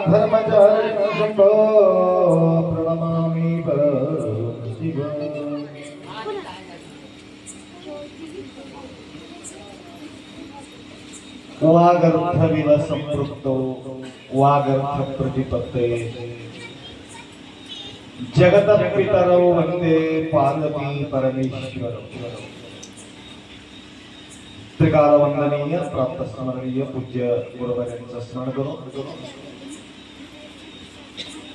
धर्मचारिणो शंभो प्रणमामि परशिव। वागर्थविव संपृक्तो वागर्थ प्रतिपत्तये जगतपितरौ वंदे पार्वती परमेश्वर। त्रिकाल वंदनीय प्राप्त स्मरणीय पूज्य गुरुवर्यांचं स्मरण करू।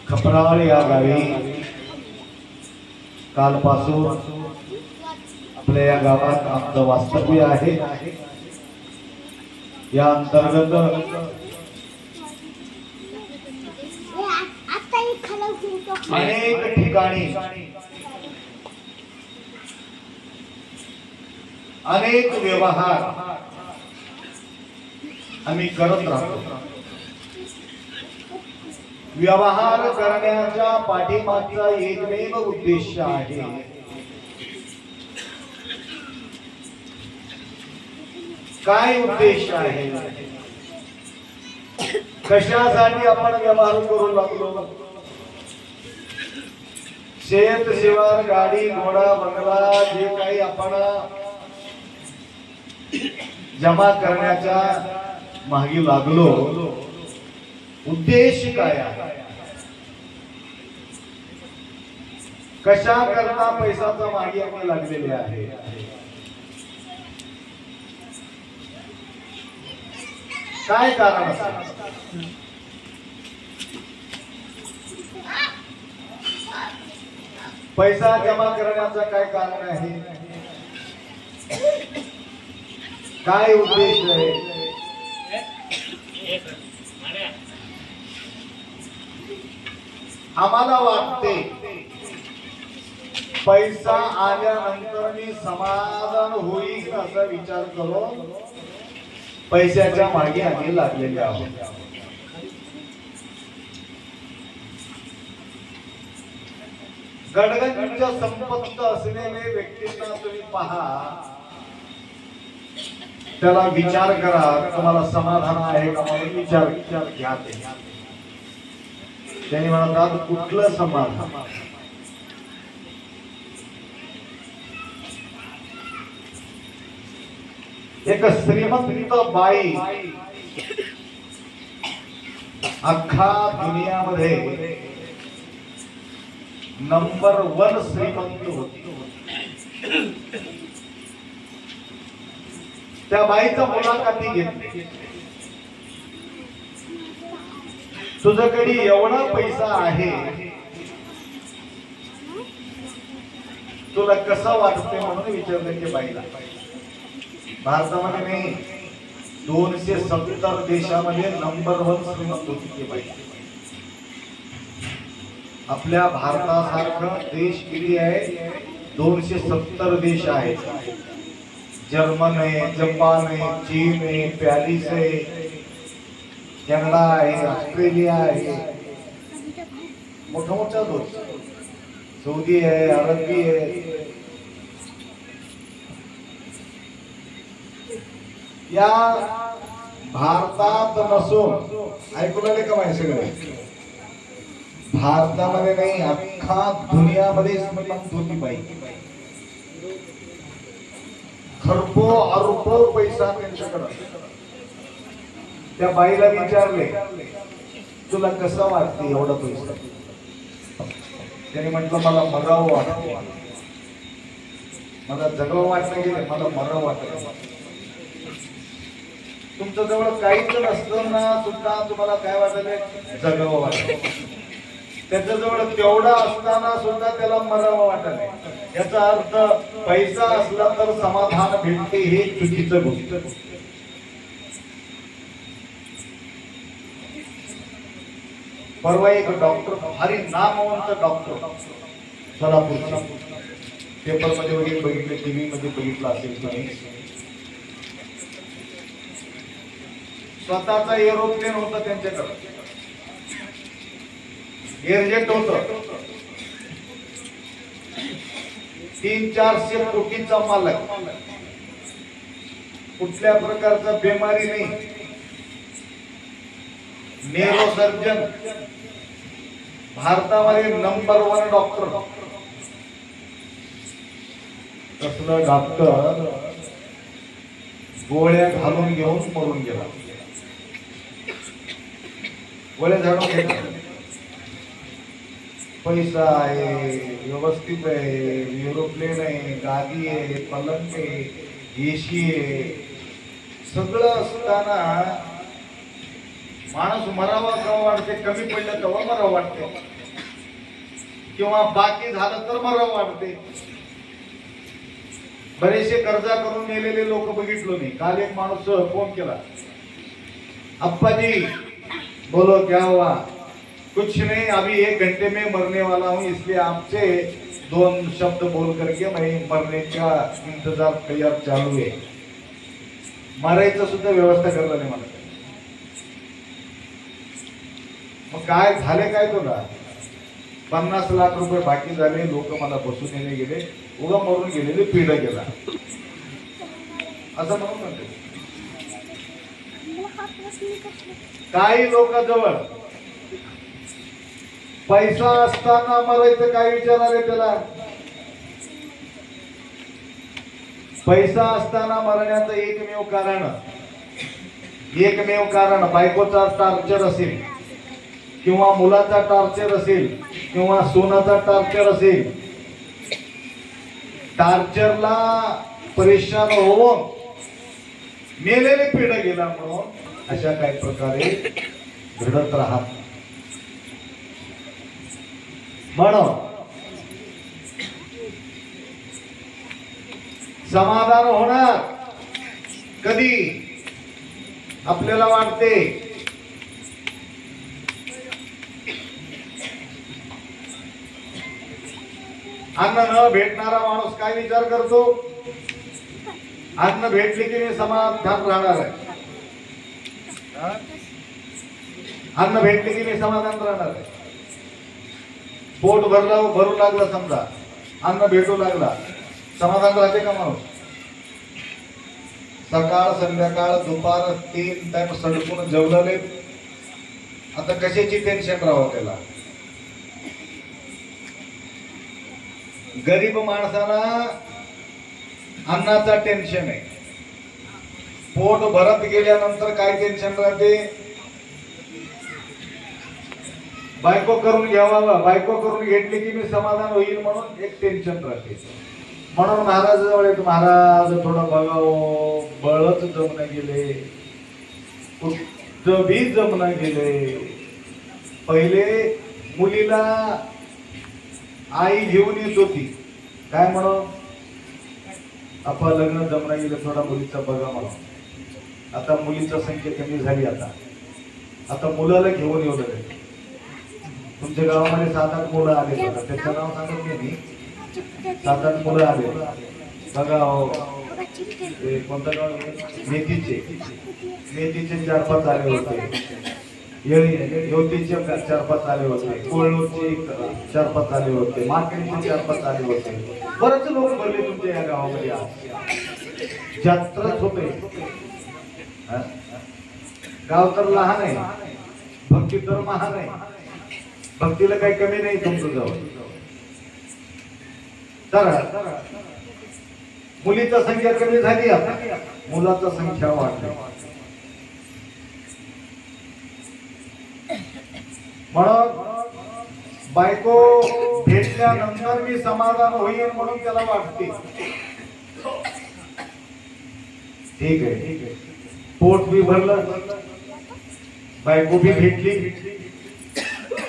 खपराळ या गावी कालपासून आपल्या या गावात आमचं वास्तव्य आहे। या अंतर्गत अनेक ठिकाणी अनेक व्यवहार आम्ही करत राहतो। व्यवहार करण्याच्या पाठीमागचा एकमेव उद्देश आहे काय उद्देश आहे, कशासाठी आपण व्यवहार करू लागलो। शेत शिवार गाडी घोडा बंगला जे काही आपण जमा करण्याच्या मागे लागलो, उद्देश काय आहे, कशा करता पैशाचा मागे आपण लागलेले आहे, काय कारण असेल। पैसा जमा करण्याचा काय कारण आहे, काय उद्देश आहे। आम्हाला वाटते पैसा आल्यानंतर मी समाधान होईल असा विचार करून पैशाच्या मागे आम्ही लागलेले आहोत। गडगंच्या संपत्त असलेले व्यक्तींना तुम्ही पहा, त्याला विचार करा तुम्हाला समाधान आहे का म्हणून विचार घ्या। त्यांनी म्हणतात कुठलं समाधान। एक श्रीमंत बाई अख्खा दुनियामध्ये नंबर 1 श्रीमंत होती। त्या बाईचा मुलाखती घेतली, तुझ्याकडे एवढा पैसा आहे, तुला कसं वाटते म्हणून विचारलं की बाईला। भारतामध्ये नाही 270 देशामध्ये नंबर 1 श्रीमंत होती ती बाई। आपल्या भारतासारखं देश किती आहे, 270 देश आहेत। जर्मन आहे, जपान आहे, चीन आहे, पॅरिस आहे, कॅनडा आहे, ऑस्ट्रेलिया आहे, मोठा देश, सौदी आहे, अरबी आहे। या भारतात नसून ऐकून आले का माहिती सगळे, भारतामध्ये नाही अख्खा दुनियामध्ये श्रीमंत होती बाई। खरबो अरबो पैसा त्यांच्याकडे। त्या बाईला विचारले तुला कसं वाटते एवढा पैसा, त्याने म्हटलं मला मरावं वाटतं, मला जगावं वाटतं की मला मरावं वाटतं। तुमच्या जवळ काहीच नसताना सुद्धा तुम्हाला काय वाटत, जगावं वाटतं। त्याच्याजवळ तेवढा असताना सुद्धा त्याला मरावं वाटत। याचा अर्थ पैसा असला तर समाधान भेटते हे चुकीचं गोष्ट। परवा एक डॉक्टर, भारी नामवंत डॉक्टर, सोलापूरचा, पेपर मध्ये वगैरे बघितले, टीव्ही मध्ये बघितलं असेल तुम्ही, स्वतःचा एरोप्लेन होता त्यांच्याकडे, एअरजेट होत, 300-400 कोटीचा मालक, कुठल्या प्रकारचा बेमारी नाही, न्यूरोसर्जन, भारतामध्ये नंबर 1 डॉक्टर. तसलं डॉक्टर गोळ्या घालून घेऊन मरून गेला. गोळ्या झाडून घेतला, पैसा आहे, व्यवस्थित आहे, एरोप्लेन आहे, गादी आहे, पलंग आहे, एसी आहे, सगळं असताना माणूस मरावा केव्हा वाटते, कमी पडलं तेव्हा मरावं वाटते, किंवा बाकी झालं तर मरावं वाटते. बरेचसे कर्जा करून नेलेले लोक बघितलो मी. काल एक माणूस फोन केला, अप्पा जी बोलो क्या हुआ? कुछ नहीं, अभी 1 घंटे में मरने वाला हूँ, इसलिए आपसे 2 शब्द बोल करके मैं मरने का इंतजार तैयार चालू है. मरायचं सुद्धा व्यवस्था करला नाही मला. मग काय झाले, काय तुला 50 लाख रुपये बाकी झाले, लोक मला बसून येणे गेले, उगा मरून गेलेले पिढ गेला असं म्हणून म्हणते. काही लोकांजवळ पैसा असताना मरायचं काय विचार आले त्याला? पैसा असताना मरण्याचं एकमेव कारण बायकोचा टार्चर असेल, किंवा मुलाचा टार्चर असेल, किंवा सोनाचा टार्चर असेल. टार्चरला परेशान होऊन मेलेले पिढ गेला म्हणून अशा काही प्रकारे घडत राहत. म्हणून समाधान होणार कधी? आपल्याला वाटते अन्न न भेटणारा माणूस काय विचार करतो? अन्न भेटले की मी समाधान राहणार आहे. अन्न भेटले की मी समाधान राहणार आहे. पोट भरू लागला, समजा अन्न भेटू लागला, समाधान राहते का माणूस? सकाळ संध्याकाळ दुपार 3 टाइम सडकून जेवलेले, आता कशाची टेन्शन राहावं त्याला? गरीब माणसाला अन्नाचा टेन्शन आहे. पोट भरत गेल्यानंतर काय टेन्शन राहते? बायको करून घ्यावा, बायको करून घेतली की मी समाधान होईल म्हणून एक टेन्शन राहते. म्हणून महाराज जवळ एक महाराज थोडं बघावं, बळच जमणं गेले, कुठं बी जमणं गेले. पहिले मुलीला आई घेऊन येत होती, काय म्हणून? आपण लग्न जमणं गेलं, थोडा मुलीचा बघा म्हणून. आता मुलीची संख्या कमी झाली. आता मुलाला घेऊन येऊ लागले. तुमच्या गावामध्ये 7-8 मुलं आले बघा, त्याचं नाव सांगत नाही मी. 7-8 मुलं आले बघा. कोणतं गाव? मेथीचे 4-5 आले होते, योतीचे 4-5 आले होते, कोळणूरचे 4-5 आले होते, मार्केटचे 4-5 आले होते. बरेच लोक भरले तुमच्या या गावामध्ये. जत्राच होते. गाव तर लहान आहे, भक्ती तर महान आहे. भक्तीला काही कमी नाही तुमचं जवळ. तर मुलीची संख्या कमी झाली, आता मुलाची संख्या वाढली. म्हणून बायको भेटल्यानंतर मी समाधान होईल म्हणून त्याला वाटते. ठीक आहे, पोट बी भरलं, बायको बी भेटली,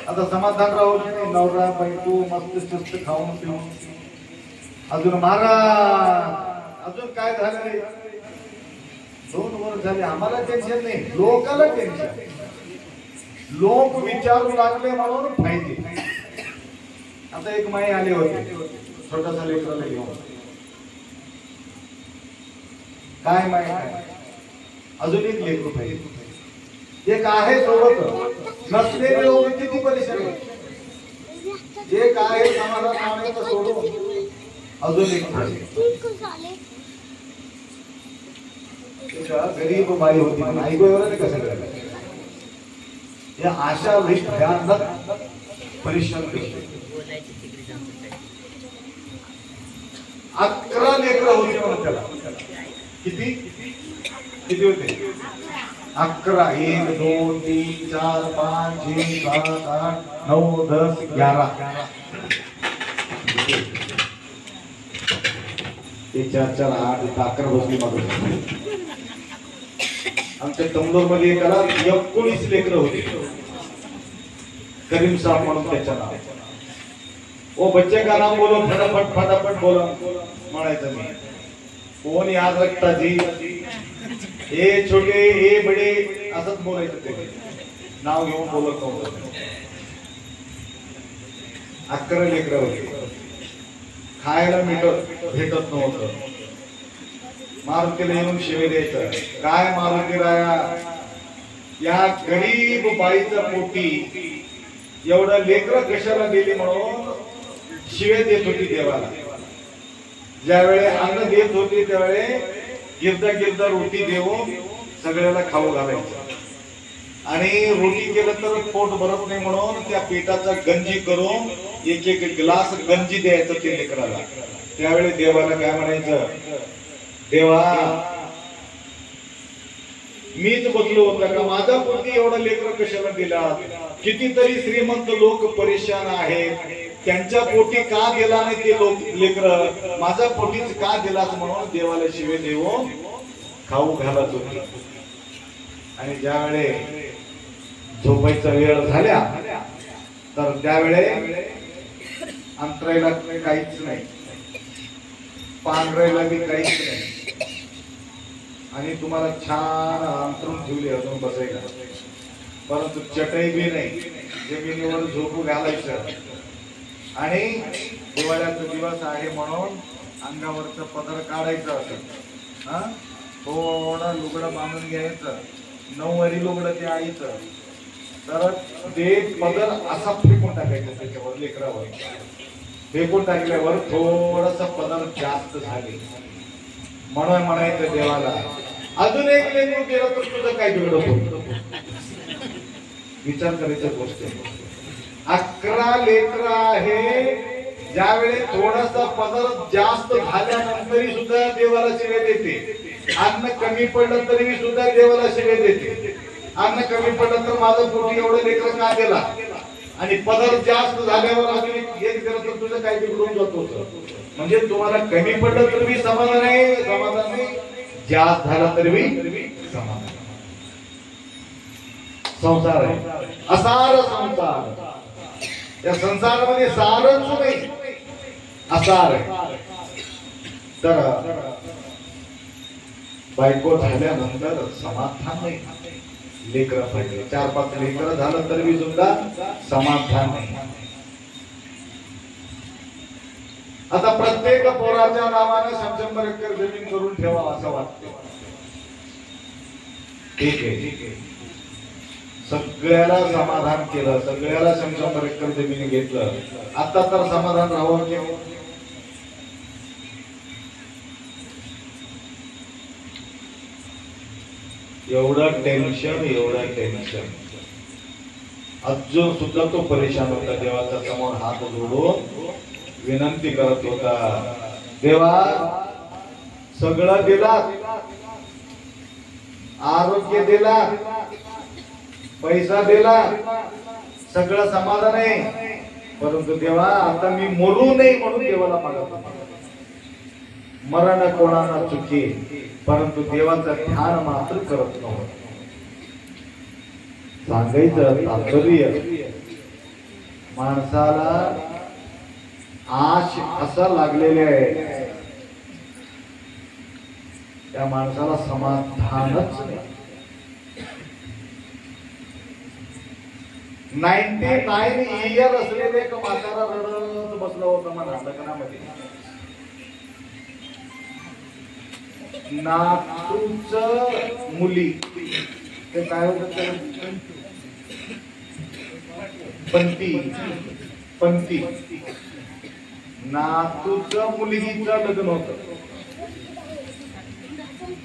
आता समाधान राहू नाही. नवरा बायको मस्त शिस्त खाऊन पिऊन अजून महाराज अजून काय झालं? 2 वर्ष झाले, आम्हाला टेन्शन नाही, लोकाला टेन्शन. लोक विचारू लागले म्हणून फायदे. आता एक माई आले होते छोटासा लेकराला घेऊन. काय माई? अजून एक लेकरू पाहिजे. एक आहे सोबत, नसलेले लोक किती परेशान. एक आहे समाधान मानायचं सोडून अजून एक गरीब बाई होती. आई गोवर कसं करायचं? या अशा लई भयानक परिश्रम करते. 11 लेकरं होती म्हणून त्याला. किती किती होते? 11. 1 2 3 4 5 6 7 8 9 10 11. ते 4 4 8 11 बसली मागं. आमच्या तंबूर मध्ये एकाला 19 लेकरं होती. करीम साहब म्हणून त्याच्या नाव. ओ बच्चे का नाम बोलो, फटाफट फटाफट बोलो म्हणायचं मी. कोण याद रखता जी? ए छोटे ए बडे असंच बोलायचं. ते नाव घेऊन बोलत नव्हतं. 11 लेकरं होती. खायला भेटत नव्हतं. मारुतीला येऊन शिवे द्यायचं. काय मारुती राया, या गरीब बाईच्या पोटी एवढं लेकरं कशाला दिली म्हणून शिवे देत होती देवाला. ज्यावेळे अन्न देत होती त्यावेळे गिरदा रोटी देऊन सगळ्याला खाऊ घालायचं. आणि रोटी केलं तर पोट भरत नाही म्हणून त्या पिठाचा गंजी करून एक एक ग्लास गंजी द्यायचं ते लेकराला. त्यावेळी देवाला काय म्हणायचं, देवा मीच बसलो होता का? माझा पोटी एवढा लेकर कशाला दिला? कितीतरी श्रीमंत लोक परेशान आहेत, त्यांच्या पोटी का दिला नाही ते लोक लेकर, माझा पोटीच का दिलाच म्हणून देवाला शिवे देऊन खाऊ घालत होती. आणि ज्यावेळे झोपायचा वेळ झाल्या तर त्यावेळे अंतरायला काहीच नाही, पांघरायला बी काहीच नाही. आणि तुम्हाला छान अंतरून ठेवली अजून बसायला, परंतु चटई बी नाही, जमिनीवर झोपू घालायचं. आणि दिवाळीचा दिवस आहे म्हणून अंगावरचं पदर काढायचं असं, हा थोडा लुगडं बांधून घ्यायचं, 9 वारी लुगडं ते आईचं, तर ते पदर असा फेकून टाकायचं त्याच्यावर, लेकरावर फेकून टाकल्यावर थोडासा पदर जास्त झाले म्हणून म्हणायचं देवाला, अजून एक लेकरू केलं तर तुझं काय बिघडत होत. विचार करायचं गोष्ट. 11 लेकर आहे, ज्यावेळी थोडासा पदर जास्त झाल्यानंतरही सुद्धा देवाला शिवे देते. अन्न कमी पडलं तरी सुद्धा देवाला शिवे देते. अन्न कमी पडलं तर माझं पोटी एवढं लेकर का दिला, आणि पदर जास्त झाल्यावर अजून एक केलं तर तुझं काय बिघडून जात होतं. म्हणजे तुम्हाला कमी पडलं तर मी समाधान नाही, जास्त झाला तरी मी समाधान. संसार आहे असार संसार, या संसारामध्ये सारच नाही, असार आहे. तर बायको झाल्यानंतर समाधान नाही, लेकर पाहिजे. 4-5 लेकर झालं तर मी सुद्धा समाधान नाही. आता प्रत्येक पोराच्या नावाने 100 एकर जमीन करून ठेवा असं वाटतं. ठीक आहे, सगळ्याला समाधान केलं, सगळ्याला 100 एकर जमीन घेतलं, आता तर समाधान राहावं की एवढं टेन्शन. अजून सुद्धा तो परेशान होता. देवाच्या समोर हात जोडून विनंती करत होता, देवा सगळं दिला, आरोग्य दिला, पैसा दिला, सगळं समाधान आहे, परंतु देवा आता मी मरू नये म्हणून देवाला मागत. मरण कोणाला चुकी, परंतु देवाचं ध्यान मात्र करत नव्हतं. सांगायचं तात्पर्य, माणसाला आश असं लागलेले आहे, त्या माणसाला समाधानच नाही. 99 इयर असलेले एक म्हातारा रडत बसला होता मला लग्नामध्ये. नातूच मुली, ते काय होत, पंती नातूच मुलगीचं लग्न होत.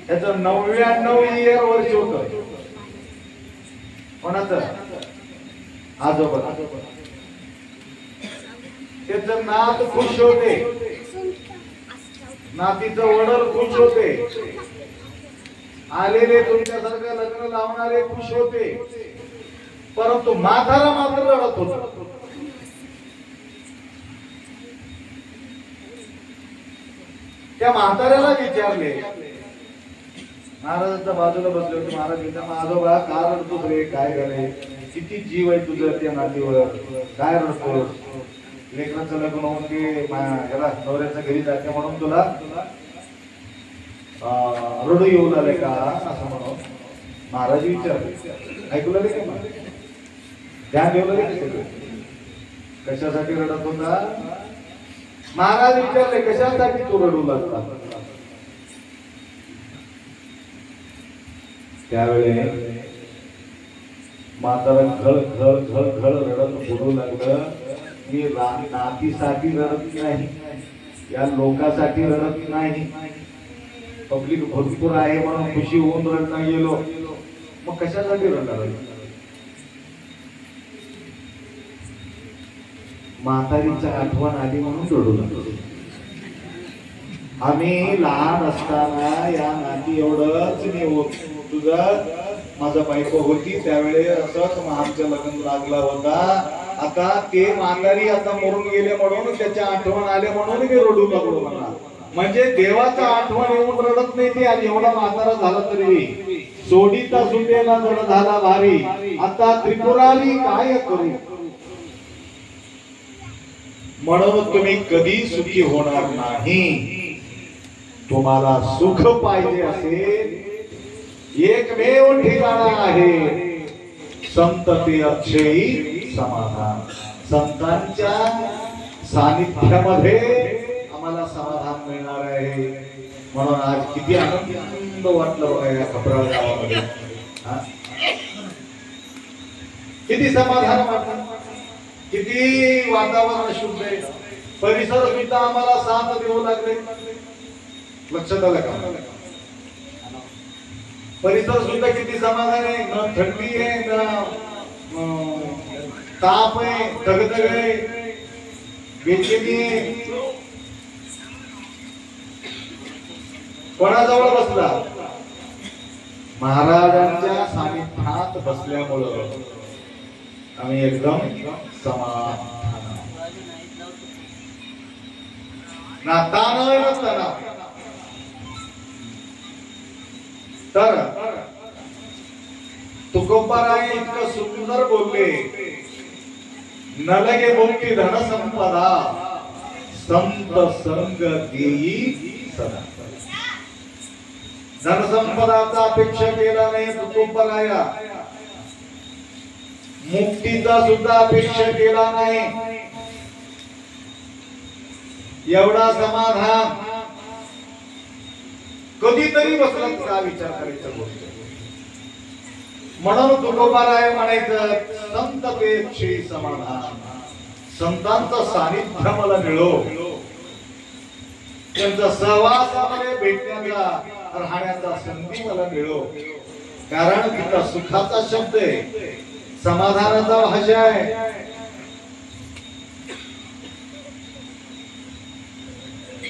त्याच 99 वर्ष होत. कोणाचं? आजोबा त्याचं नात खुश होते, नातीचं वडील खुश होते, आलेले तुमच्यासारखं लग्न लावणारे खुश होते, परंतु म्हातारा मात्र रडत होता. त्या म्हाताऱ्याला विचारले, महाराजांच्या बाजूला बसले होते. महाराज विचारले, आजोबा का रडतोस रे, काय झाले, किती जीव आहे तुझं त्या नातीवर, काय रडतोस? लेकराचं लग्न होऊन ते याला नवऱ्याच्या घरी जाते म्हणून तुला रडू येऊ लागले का असं म्हणून महाराज विचारले. ऐकू लागले का? ध्यान देऊ लागले कशासाठी रडत होता? महाराज विचारले, कशासाठी तू रडू लागला? त्यावेळे म्हातारा घळ घळ घळ घळ रडत बोलू लागलं, मी नातीसाठी रडत नाही, या लोकांसाठी रडत नाही, पब्लिक भरपूर आहे म्हणून खुशी होऊन रडणं गेलो, मग कशासाठी रडणार? म्हातारीची आठवण आली म्हणून रडू लागलो. आम्ही लहान असताना या नाती एवढंच मी तुझं माझा बायको होती त्यावेळेस असंच आमचं लग्न लागला होता. आता ते म्हातारी आता मरून गेले म्हणून त्याच्या आठवण आले म्हणून मी रडू लागलो म्हणा. म्हणजे देवाचा आठवण येऊन रडत नाही ते. आणि एवढा म्हातारा झाला तरी सोडीता सुटेला जण झाला भारी, आता त्रिपुरारी काय करू? म्हणून तुम्ही कधी सुखी होणार नाही. तुम्हाला सुख पाहिजे असेल एकमेव ठिकाण आहे संत ते अक्षयी समाधान. संतांच्या सानिध्यामध्ये आम्हाला समाधान मिळणार आहे. म्हणून आज किती आनंद वाटलं बघा या खपराळ गावामध्ये. किती समाधान वाटलं, किती वातावरण शुद्ध आहे. परिसर सुद्धा आम्हाला साथ देऊ लागले. लक्षात आलं का? परिसर सुद्धा किती समाधान आहे. न थंडी आहे, न ताप आहे, दगदग आहे, बेचैनी आहे. कोणाजवळ बसला? महाराजांच्या सानिध्यात बसल्यामुळं आम्ही एकदम समाधान. ना ताण न तणाव. तर तुकोबाराय इतकं सुंदर बोलले, न लगे मुक्ती धन संपदा संत संग देई सदा. धन संपदाचा अपेक्षा केला नाही तुकोबाराया, मुक्तीचा सुद्धा अपेक्षा केला नाही. एवढा समाधान कधीतरी बसलात का विचार करायचा गोष्ट. म्हणून तुकोबाराय म्हणायचं संत पेक्षी समाधान. संतांचं सानिध्य मला मिळो, त्यांचा सहवास मला भेटण्याचा राहण्याचा संधी मला मिळो. कारण तिथं सुखाचा शब्द आहे, समाधानाचा भाषा आहे.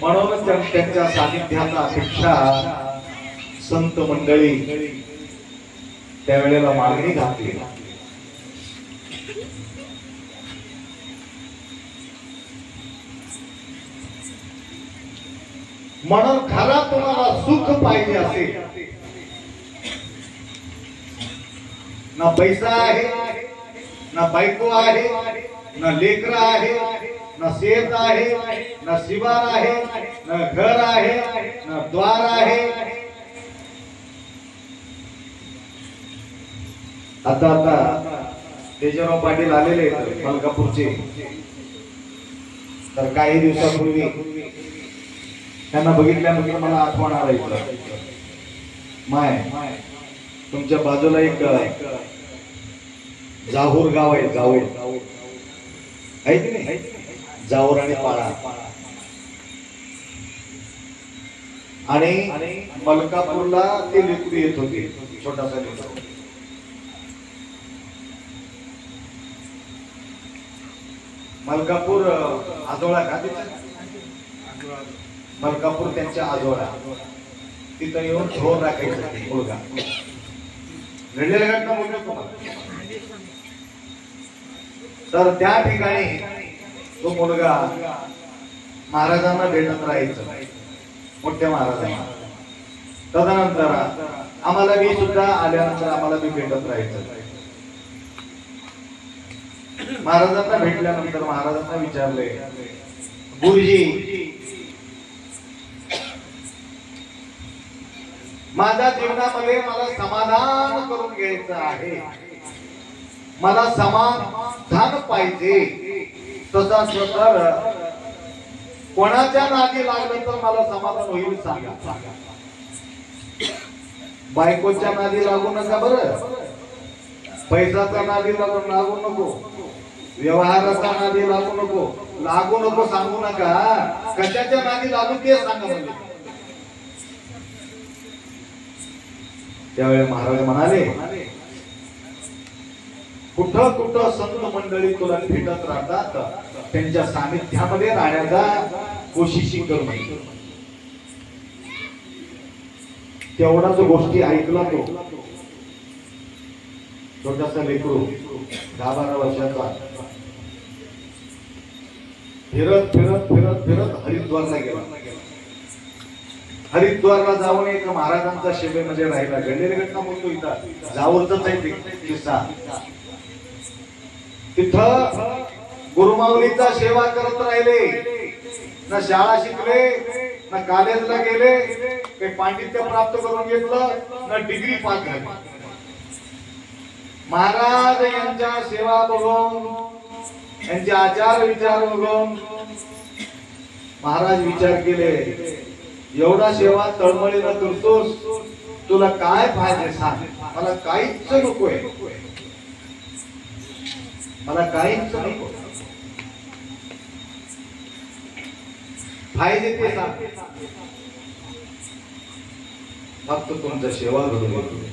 म्हणून त्यांच्या सानिध्याचा अपेक्षा संत मंडळी त्यावेळेला मागणी घातली. म्हणून खरा तुम्हाला सुख पाहिजे असेल, ना पैसा आहे, ना बायको आहे, ना लेकरं आहे, ना शेत आहे, ना शिवार आहे, ना घर आहे, ना द्वार आहे. आता तेजराव पाटील आलेले मलकापूरचे. तर काही दिवसापूर्वी त्यांना बघितल्यानंतर मला आठवण आलं, माय तुमच्या बाजूला एक जाहूर गाव आहे, जाहूर आहे की नाही, जाहूर आणि पाळा. आणि मलकापूरला ते लेकरू येत होते, छोटासा लेकरू. मलकापूर आजोळा का मलकापूर त्यांच्या आजोळा तिथं येऊन ढोर राखायचं मुलगा घडलेल्या घटना बोलतो तुम्हाला. तर त्या ठिकाणी तो मुलगा महाराजांना भेटत राहायचं मोठ्या महाराजांना. तदनंतर आम्हाला बी सुद्धा आल्यानंतर आम्हाला बी भेटत राहायचं. महाराजांना भेटल्यानंतर महाराजांना विचारले गुरुजी माझ्या जीवनामध्ये मला समाधान करून घ्यायचं आहे, मला समाधान पाहिजे. तसा तर कोणाच्या नादी लागलं तर मला समाधान होईल सांगा. बायकोच्या नादी लागू नका बरं, पैशाचा नादी लागू नको, व्यवहाराचा नादी लागू नको सांगू नका. कशाच्या नादी लागू ते सांगा म्हणजे. त्यावेळी महाराज म्हणाले कुठं कुठं संत मंडळी तुला भेटत राहतात त्यांच्या सानिध्यामध्ये राहण्याचा कोशिश करू नये. तेवढाच गोष्टी ऐकला तो छोटासा लेकरू 10-12 वर्षाचा फिरत फिरत फिरत फिरत हरिद्वारला गेला. हरिद्वारला जाऊन एक महाराजांचा सेवेमध्ये राहिला. घडलेली घटना बोलतो इथं जाऊरच आहे किस्सा. तिथं गुरुमाऊलीचा सेवा करत राहिले. ना शाळा शिकले, ना कॉलेजला गेले, काही पांडित्य प्राप्त करून घेतलं, ना डिग्री पास झाली. महाराज यांच्या सेवा बघून, यांचे आचार विचार बघून महाराज विचार केले एवढा सेवा तळमळीनं करतोस, तुला काय पाहिजे सांग, मला काहीच नकोय, मला काहीच नको, पाहिजे ते सांग, फक्त तुमचं सेवा घडून येतो.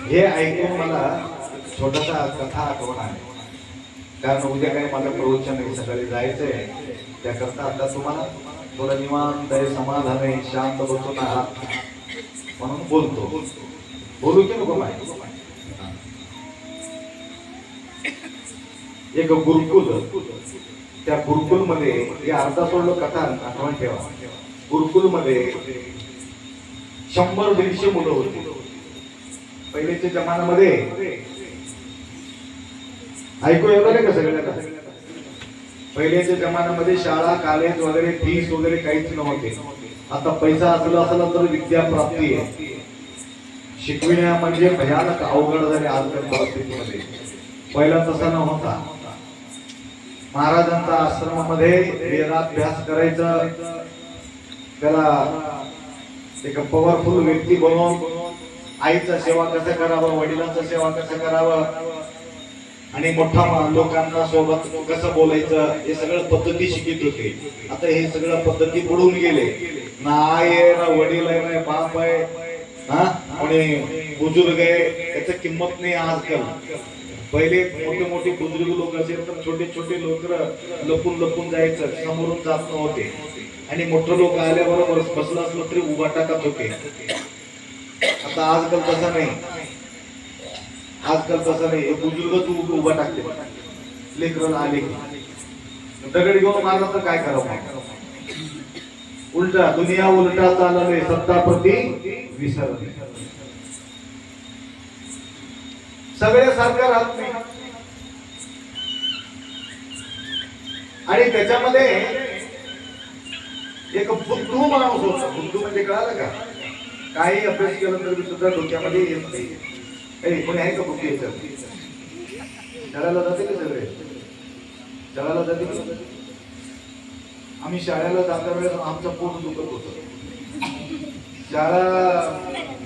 हे ऐकून मला छोटासा कथा आठवण आहे. कारण उद्या काही मला प्रवचन सकाळी जायचंय, त्याकरता आता तुम्हाला थोडं निवांत आहे, समाधान आहे, शांत बसून आहात म्हणून बोलतो. बोलू की नको माहिती. एक गुरुकुल, त्या गुरुकुल मध्ये अर्धा सोडलं कथा आठवण ठेवा. गुरुकुल मध्ये 100-150 मुलं होती. पहिलेच्या जमान्यामध्ये ऐकू येतं का सगळ्यांना? पहिलेच्या जमान्यामध्ये शाळा कॉलेज वगैरे फीस वगैरे काहीच नव्हते. आता पैसा असला तर विद्या प्राप्ती आहे. शिकविण्या म्हणजे भयानक अवघड झाले आजकाल परिस्थितीमध्ये. पहिला तसा नव्हता. महाराजांचा आश्रमामध्ये वेदाभ्यास करायचं, त्याला एक पॉवरफुल व्यक्ती बनवून आईचा सेवा कसं करावं, वडिलांचा सेवा कसं करावं आणि मोठा लोकांना सोबत कसं बोलायचं हे सगळं पद्धती शिकित होते. आता हे सगळं पद्धती बुडून गेले. ना आई आहे, ना वडील आहे, ना बाप आहे, हा आणि बुजुर्ग आहे, याची किंमत नाही आजकाल. पहिले मोठे मोठे बुजुर्ग लोक असेल तर छोटे छोटे लोक लपून लपून जायचं, समोरून जात नव्हते. आणि मोठे लोक आल्याबरोबर बसलं असलं तरी उभा टाकत होते. आता आजकाल तसं नाही. आजकाल तसं नाही. बुजुर्गच उभा टाकते. लेकरं आले की दगड घेऊन मारला तर काय करावं? उलटा दुनिया उलटा चालले, सत्ता प्रती विसरले. सगळे सारखं राहत नाही. आणि त्याच्यामध्ये एक बुद्धू माणूस होता. बुद्धू म्हणजे कळालं का? काही अभ्यास केला तरी सुद्धा डोक्यामध्ये येत नाही. कोणी आहे का बुद्धी याच्यात? शाळेला जाते का सगळे? शाळेला जाते का? आम्ही शाळेला जाता वेळेस आमचं पोट दुखत होतं. शाळा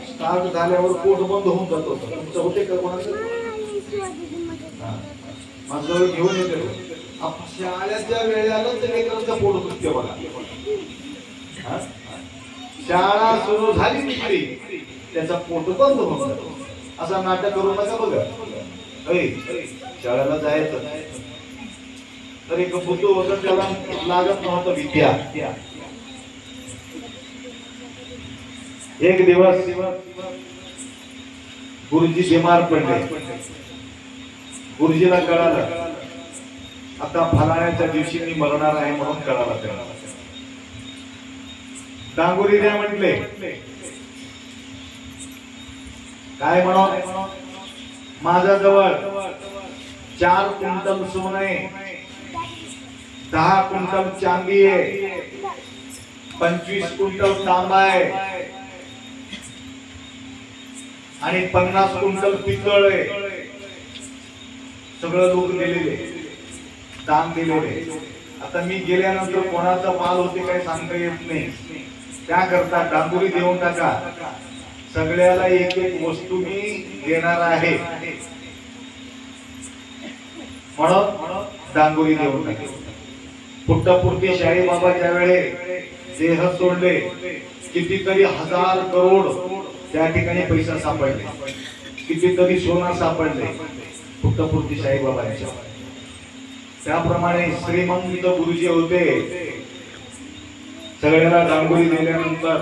स्टार्ट झाल्यावर पोट बंद होऊन जात होतं. तुमचं होते का कोणाचं? माझं घेऊन येते. शाळेच्या वेळेला लेकरांचं पोट दुखते बघा. शाळा सुरू झाली तिकडे त्याचा पोट बंद होऊन जातो. असा नाटक करू नका बघा. शाळेला जायचं तर एक बुद्धू होतं, त्याला लागत नव्हतं विद्या. एक दिवस गुरुजी बिमार पडले. गुरुजीला कळालं आता फलाण्याच्या दिवशी मी मरणार आहे म्हणून कळालं. त्याला डांगुरी द्या म्हटले. काय म्हणून? माझ्याजवळ 4 क्विंटल सोने, 10 क्विंटल चांदी आहे, 25 क्विंटल तांबा आहे आणि 50 क्विंटल पितळ आहे. सगळं लोक दिलेले, दान दिलेले. आता मी गेल्यानंतर कोणाचा माल होते काही सांगता येत नाही. त्याकरता डांगुरी देऊन टाका. सगळ्याला एक एक वस्तू मी देणार आहे म्हणून डांगुरी देऊन टाके. पुट्टापुरती शाही बाबा ज्यावेळे देह सोडले, कितीतरी 1000 करोड त्या ठिकाणी पैसा सापडले, कितीतरी सोना सापडले पुट्टापुरती शाही बाबांच्या. त्याप्रमाणे श्रीमंत गुरुजी होते. सगळ्याला डांगुरी दिल्यानंतर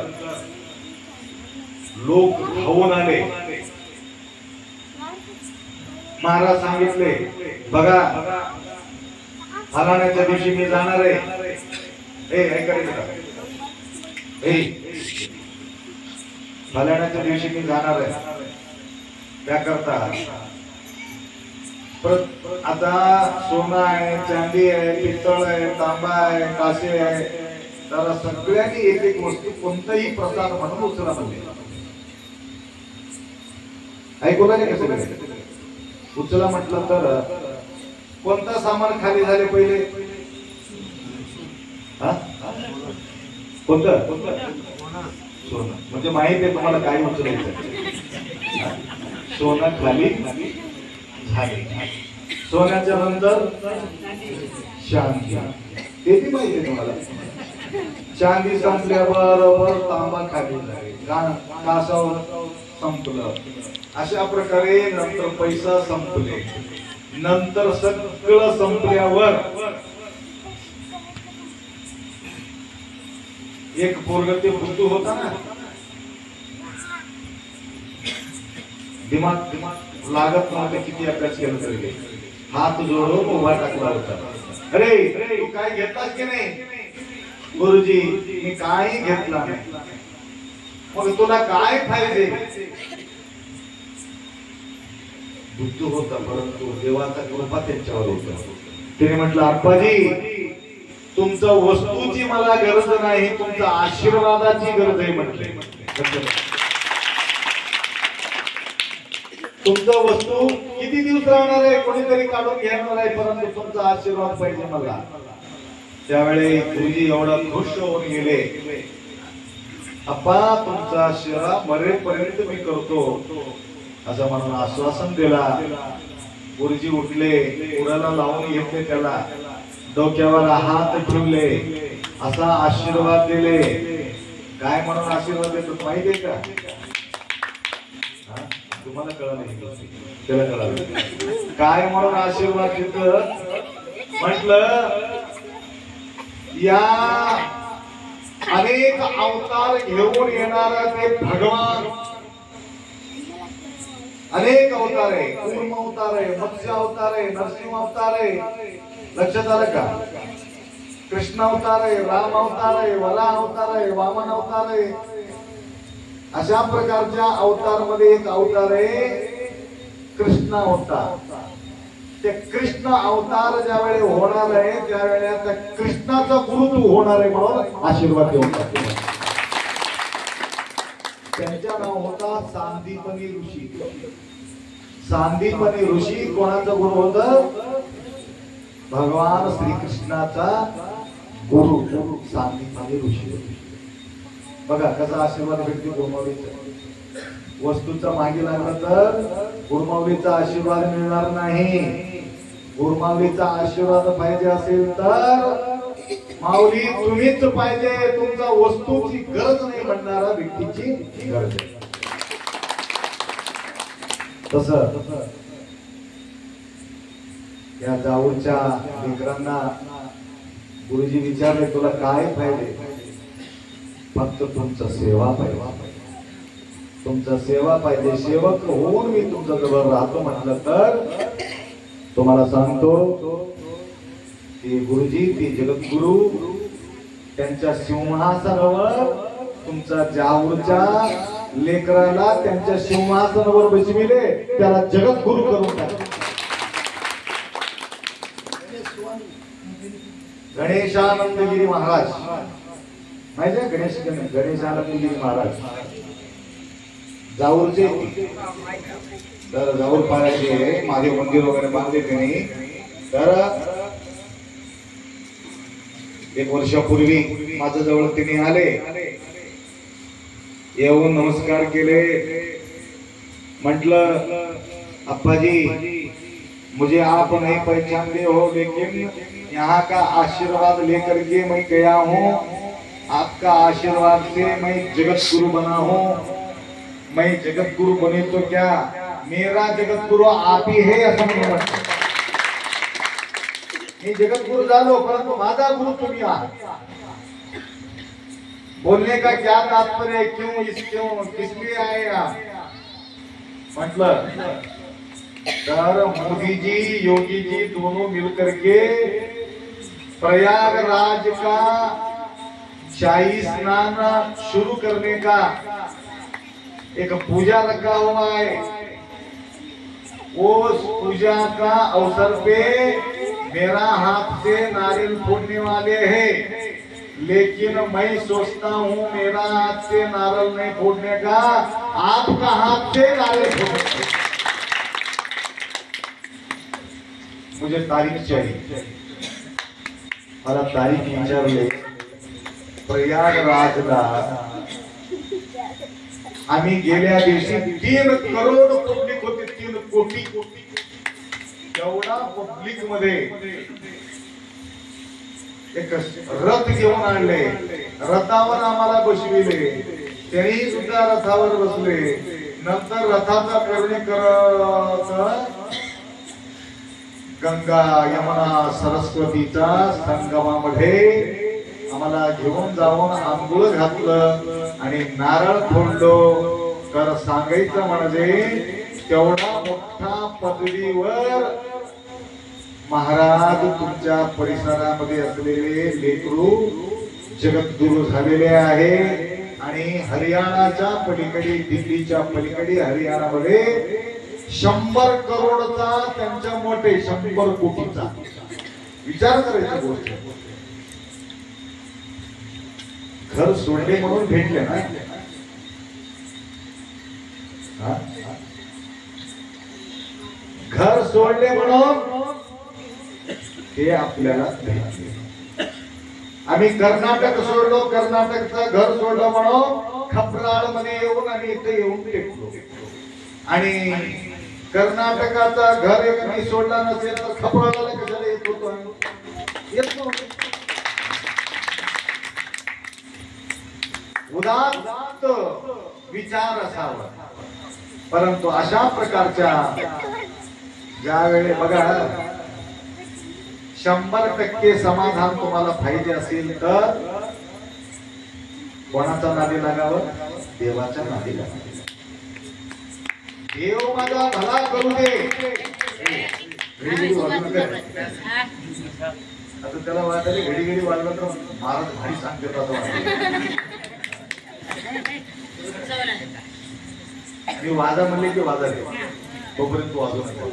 लोक धावून आले. महाराज सांगितले, बघा फलाण्याच्या दिवशी मी जाणार आहे. फलाण्याच्या दिवशी मी जाणार आहे. त्याकरता आता सोनं आहे, चांदी आहे, पितळ आहे, तांबा आहे, कासे आहे. तर सगळ्यांनी एक एक वस्तू कोणताही प्रसाद म्हणून उचला म्हणजे ऐकू नाही कसं उचला म्हटलं तर कोणता सामान खाली झाले पहिले? कोणतं? सोनं. म्हणजे माहित आहे तुम्हाला काय उचलायचं. सोनं खाली झाले. सोन्याच्या नंतर चांदी, ते बी माहिती आहे तुम्हाला. चांदी संपल्याबरोबर तांबा खाली झाले, कासावर संपलं. अशा प्रकारे नंतर पैसा संपले. नंतर सगळं संपल्यावर एक पोरग ते बुद्धू होता ना, दिमाग लागत नव्हते, किती अभ्यास केला तरी हात जोडून उभा टाकला होता. अरे तू काय घेतलास की नाही? गुरुजी मी काही घेतला नाही. मग तुला काय पाहिजे? बुद्धू होता, परंतु देवाचा कृपा त्यांच्यावर होता. त्याने म्हटलं, आप्पाजी तुमच्या वस्तूची मला गरज नाही, तुमच्या आशीर्वादाची गरज आहे म्हटले. तुमचा वस्तू किती दिवस राहणार आहे, कोणीतरी काढून घेणार आहे, परंतु तुमचा आशीर्वाद पाहिजे मला. त्यावेळी गुरुजी एवढा खुश होऊन गेले, अप्पा तुमचा आशीर्वाद मरेपर्यंत मी करतो असं म्हणून आश्वासन दिला. गुरुजी उठले, उराला लावून घेतले, त्याला डोक्यावर हात ठेवले, असा आशीर्वाद दिले. काय म्हणून आशीर्वाद देतो माहिती आहे का? तुम्हाला कळलं नाही, त्याला कळालं काय म्हणून आशीर्वाद देत. म्हटलं या अनेक अवतार घेऊन येणारा ते भगवान, अनेक अवतार आहे, कूर्म अवतार आहे, मत्स्य अवतार आहे, नरसिंह अवतार आहे. लक्षात आलं का? कृष्ण अवतार आहे, राम अवतार आहे, वरा अवतार आहे, वामन अवतार आहे. अशा प्रकारच्या अवतार मध्ये एक अवतार आहे कृष्ण अवतार. ते कृष्ण अवतार ज्या वेळी होणार आहे त्यावेळेला त्या कृष्णाचा गुरु तू होणार आहे म्हणून आशीर्वाद देऊन टाकतो. त्यांचं नाव होता सांदीपनी ऋषी. सांदीपनी ऋषी कोणाचा गुरु होता? भगवान श्रीकृष्णाचा गुरु सांदीपनी ऋषी होते. बघा कसा आशीर्वाद भेटतो गुरुमाऊलीचा. वस्तूचा मागे लागला तर गुरुमाऊलीचा आशीर्वाद मिळणार नाही. गुरुमाऊलीचा आशीर्वाद पाहिजे असेल तर माऊली तुम्हीच पाहिजे, तुमचा वस्तूची गरज नाही म्हणणारा व्यक्तीची गरज आहे. तसं या जाऊरच्या लेकरांना गुरुजी विचारले, तुला काय पाहिजे? फक्त तुमचा सेवा पाहिजे, तुमचा सेवा पाहिजे. सेवक होऊन मी तुमच्या जवळ राहतो म्हटलं तर तुम्हाला सांगतो की गुरुजी, ती जगद्गुरु त्यांच्या सिंहासनावर तुमच्या जाऊरच्या लेकराला त्यांच्या सिंहासनावर बसविले, त्याला जगद्गुरु करून टाकले. गणेशानंदगिरी महाराज माहिती आहे? गणेशानंदगिरी महाराज जाऊरचे. तर जाऊर पाण्याचे महादेव मंदिर वगैरे बांधले त्यांनी. तर 1 वर्षापूर्वी माझ्या जवळ त्यांनी आले, येऊन नमस्कार केले. म्हटलं, अप्पाजी मुझे आप नहीं पहचानते हो, लेकिन यहाँ का आशीर्वाद लेकर के मैं गया हूँ. आपका आशीर्वाद से मैं जगत गुरु बना हूँ. मैं जगत गुरु बने तो क्या, मेरा जगत गुरु आप ही है असं मी म्हणतो. मी जगत गुरु झालो, परंतु माझा गुरु तुम्ही आहात. बोलने का क्या तात्पर्य, क्यों किस लिए आए आप? मतलब तर मोदी जी योगी जी दोनों मिलकर के प्रयागराज का शाही स्नान शुरू करने का एक पूजा रखा हुआ है. उस पूजा का अवसर पे मेरा हाथ से नारियल फोड़ने वाले हैं, लेकिन मैं सोचता हूँ मेरा हाथ से नारियल नहीं फोड़ने का, आपका हाथ से नारियल फोड़ने. मुझे तारीख चाहिए. मला तारीख विचारले. प्रयागराजला आम्ही गेल्या दिवशी 3 करोड पब्लिक होते. 3 कोटी एवढा पब्लिक मध्ये एक रथ घेऊन आणले. रथावर आम्हाला बसविले, त्यांनी सुद्धा रथावर बसले. नंतर रथाचा पेरणी करत गंगा यमुना सरस्वतीच्या संगमामध्ये आम्हाला घेऊन जाऊन आंघोळ घातलं आणि नारळ फोडलो. तर सांगायचं म्हणजे तेवढा मोठा पदवीवर महाराज तुमच्या परिसरामध्ये असलेले लेकरू जगद्गुरु झालेले आहे. आणि हरियाणाच्या पलीकडे, दिल्लीच्या पलीकडे हरियाणामध्ये 100 करोडचा त्यांच्या मोठे 100 कोटीचा विचार करायची गोष्ट. घर सोडले म्हणून भेटले ना, घर सोडले म्हणून ते आपल्याला भेटले. आम्ही कर्नाटक सोडलो, कर्नाटकचं घर सोडलं म्हणून खपराळ मध्ये येऊन आम्ही इथे येऊन टेकलो. आणि कर्नाटकाचा घर एक मी सोडला नसेल तर खपराळाला कशाला येत होतो? येत नव्हतो. उदात्त विचार असावा. परंतु अशा प्रकारच्या ज्यावेळी बघा 100% समाधान तुम्हाला पाहिजे असेल तर कोणाचा नादी लागावं? देवाच्या नादी लागावं. देव माझा भला करू दे. आता त्याला वाटले घडी घडी वाजलं तर महाराज भारी सांगते मी वाजा म्हणले की वाजा रे, तोपर्यंत वाजू नका.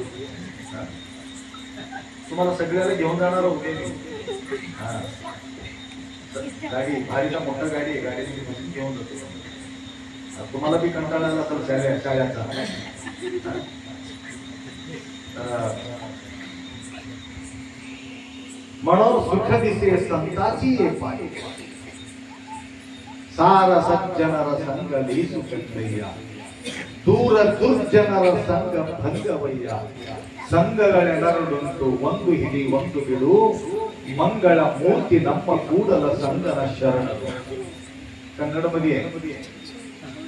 तुम्हाला सगळ्याला घेऊन जाणार होते गाडी, भारीचा मोठा गाडी आहे, गाडीची मशीन घेऊन जातो. तुम्हाला बी कंटाळा आला तर शाळेचा. म्हणून सुख दिसे संताची पाय, सार सज्जनर संग ली सुखैया, दूर दुर्जनर संग भंगवಯ್ಯ. ಸಂಘಗಳೆಲ್ಲರಡುಂಟು ಒಂದು ಹಿಡಿ ಒಂದು ಬಿಡು, मंगळ मूर्ती नम्म कूडल संगन शरण कन्नड मध्ये आहे.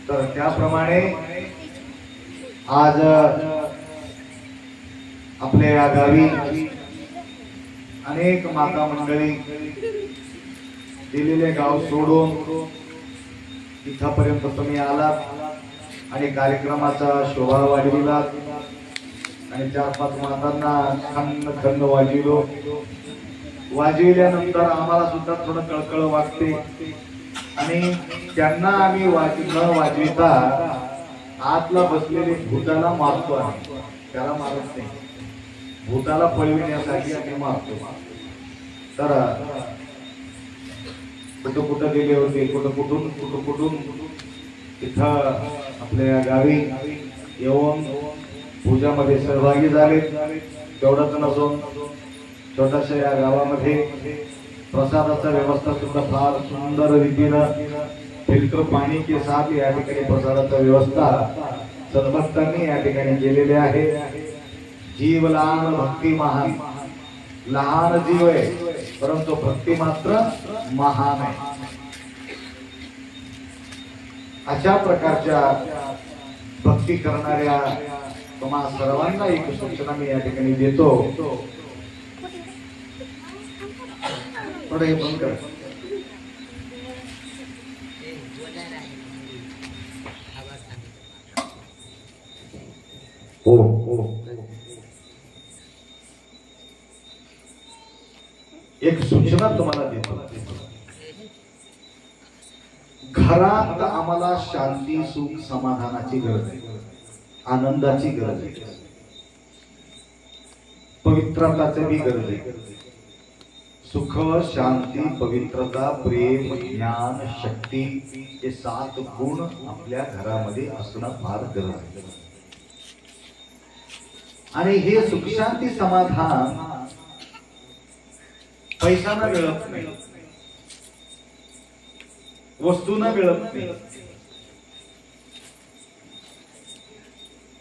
तर त्याप्रमाणे आज आपल्या या गावी अनेक माता मंडळी दिलेले गाव सोडून इथपर्यंत तुम्ही आलात आणि कार्यक्रमाचा शोभा वाढविलात आणि 4-5 मातांना खन्न खन्न वाजविल्यानंतर आम्हाला सुद्धा थोडं कळकळ वाटते आणि त्यांना आम्ही न वाजविता आतला बसलेले भूताला मारतो आहे. त्याला मारत नाही, भूताला पळविण्यासाठी आम्ही मारतो. तर कुठं गेले होते, कुठून इथं आपल्या गावी येऊन पूजामध्ये सहभागी झाले. तेवढंच नसून छोट्याशा या गावामध्ये प्रसादाचा व्यवस्था सुद्धा फार सुंदर रीतीनं फिल्टर पाणी के साथ या ठिकाणी प्रसादाचा व्यवस्था सद्भक्तांनी या ठिकाणी केलेली आहे. जीव लहान भक्ती महान. लहान जीव आहे परंतु भक्ती मात्र महान आहे. अशा प्रकारच्या भक्ती करणाऱ्या तुम्हा सर्वांना एक सूचना मी या ठिकाणी देतो. थोडं हे बंद करा. हो हो एक सूचना तुम्हाला देतो. घरात आम्हाला शांती सुख समाधानाची गरज आहे, आनंदाची गरज आहे, पवित्रताची भी गरज आहे. सुख शांती पवित्रता प्रेम ज्ञान शक्ती हे 7 गुण आपल्या घरामध्ये असणं फार गरज आहे. आणि हे सुख शांती समाधान पैशाना मिळत नाही, वस्तूना मिळत नाही.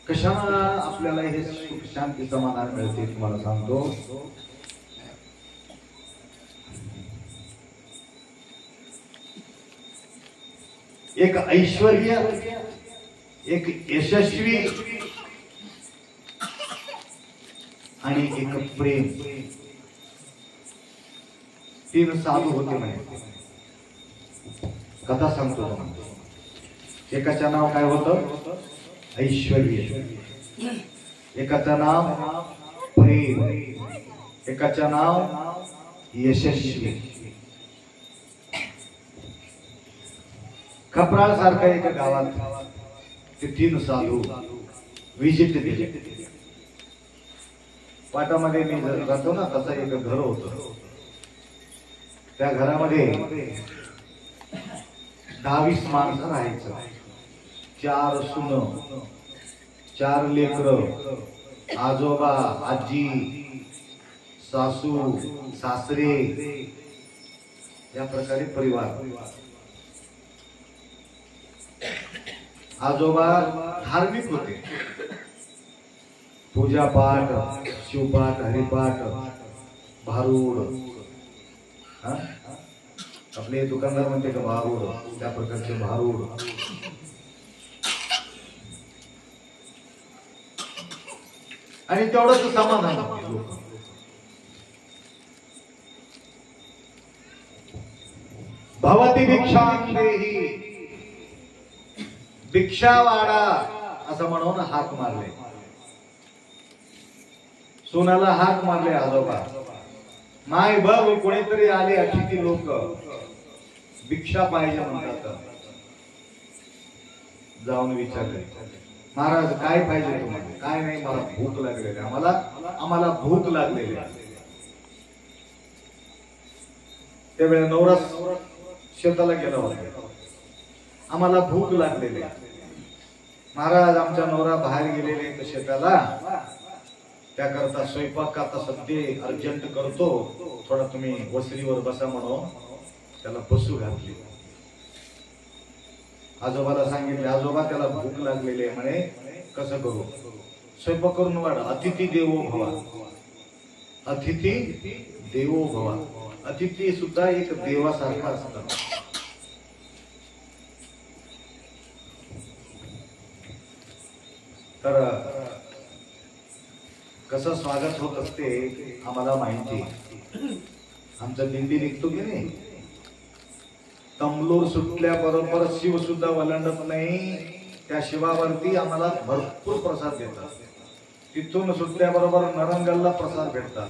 कशाला आपल्याला हे सुख शांती समाधान मिळते तुम्हाला सांगतो. एक ऐश्वर्य, एक यशस्वी आणि एक प्रेम, 3 साधू होते म्हणे. कथा सांगतो तुम्हाला. एकाचं नाव काय होतं? ऐश्वर्य. एकाचं नाव प्रेम, एकाचं नाव यशस्वी. खपराळ सारख्या एका गावात ते 3 साधू विजिट दिले. वाटामध्ये मी जातो ना तसं एक घर होतं. त्या घरामध्ये 10-20 माणसं राहायचं. 4 सुनं, 4 लेकरं, आजोबा आजी सासू सासरे या प्रकारे परिवार. आजोबा धार्मिक होते. पूजा पाठ, शिवपाठ, हरिपाठ, भारूड. आपले दुकानदार म्हणते का भारूड, त्या प्रकारचे भारूड. आणि तेवढंच समाधान. भवती भिक्षां देहि, भिक्षा वाडा असं म्हणून हाक मारले. सोनाला हाक मारले आजोबा. माय बघ कोणीतरी आले अतिथी लोक, भिक्षा पाहिजे म्हणतात. जाऊन विचारले, महाराज काय पाहिजे तुम्हाला? काय नाही, मला भूक लागलेली. आम्हाला भूक लागलेली. त्यावेळेला नवरा शेताला गेला होता. आम्हाला भूक लागलेली महाराज. आमच्या नवरा बाहेर गेलेले शेताला, त्याकरता स्वयंपाक आता सध्या अर्जंट करतो, थोडा तुम्ही वसरीवर बसा म्हणून त्याला बसू घातली. आजोबाला सांगितले, आजोबा त्याला भूक लागलेली आहे म्हणे, कसं करू? स्वयंपाक करून वाढ. अतिथी देवो भवा, अतिथी देवो भव. अतिथी सुद्धा एक देवासारखा असतात. तर कसं स्वागत होत असते आम्हाला माहिती. आमचा दिंडी निघतो की नाही, तमलोर सुटल्याबरोबर शिव सुद्धा वलंडत नाही. त्या शिवावरती आम्हाला भरपूर प्रसाद देतात. तिथून सुटल्याबरोबर नरंगलला प्रसाद भेटतात.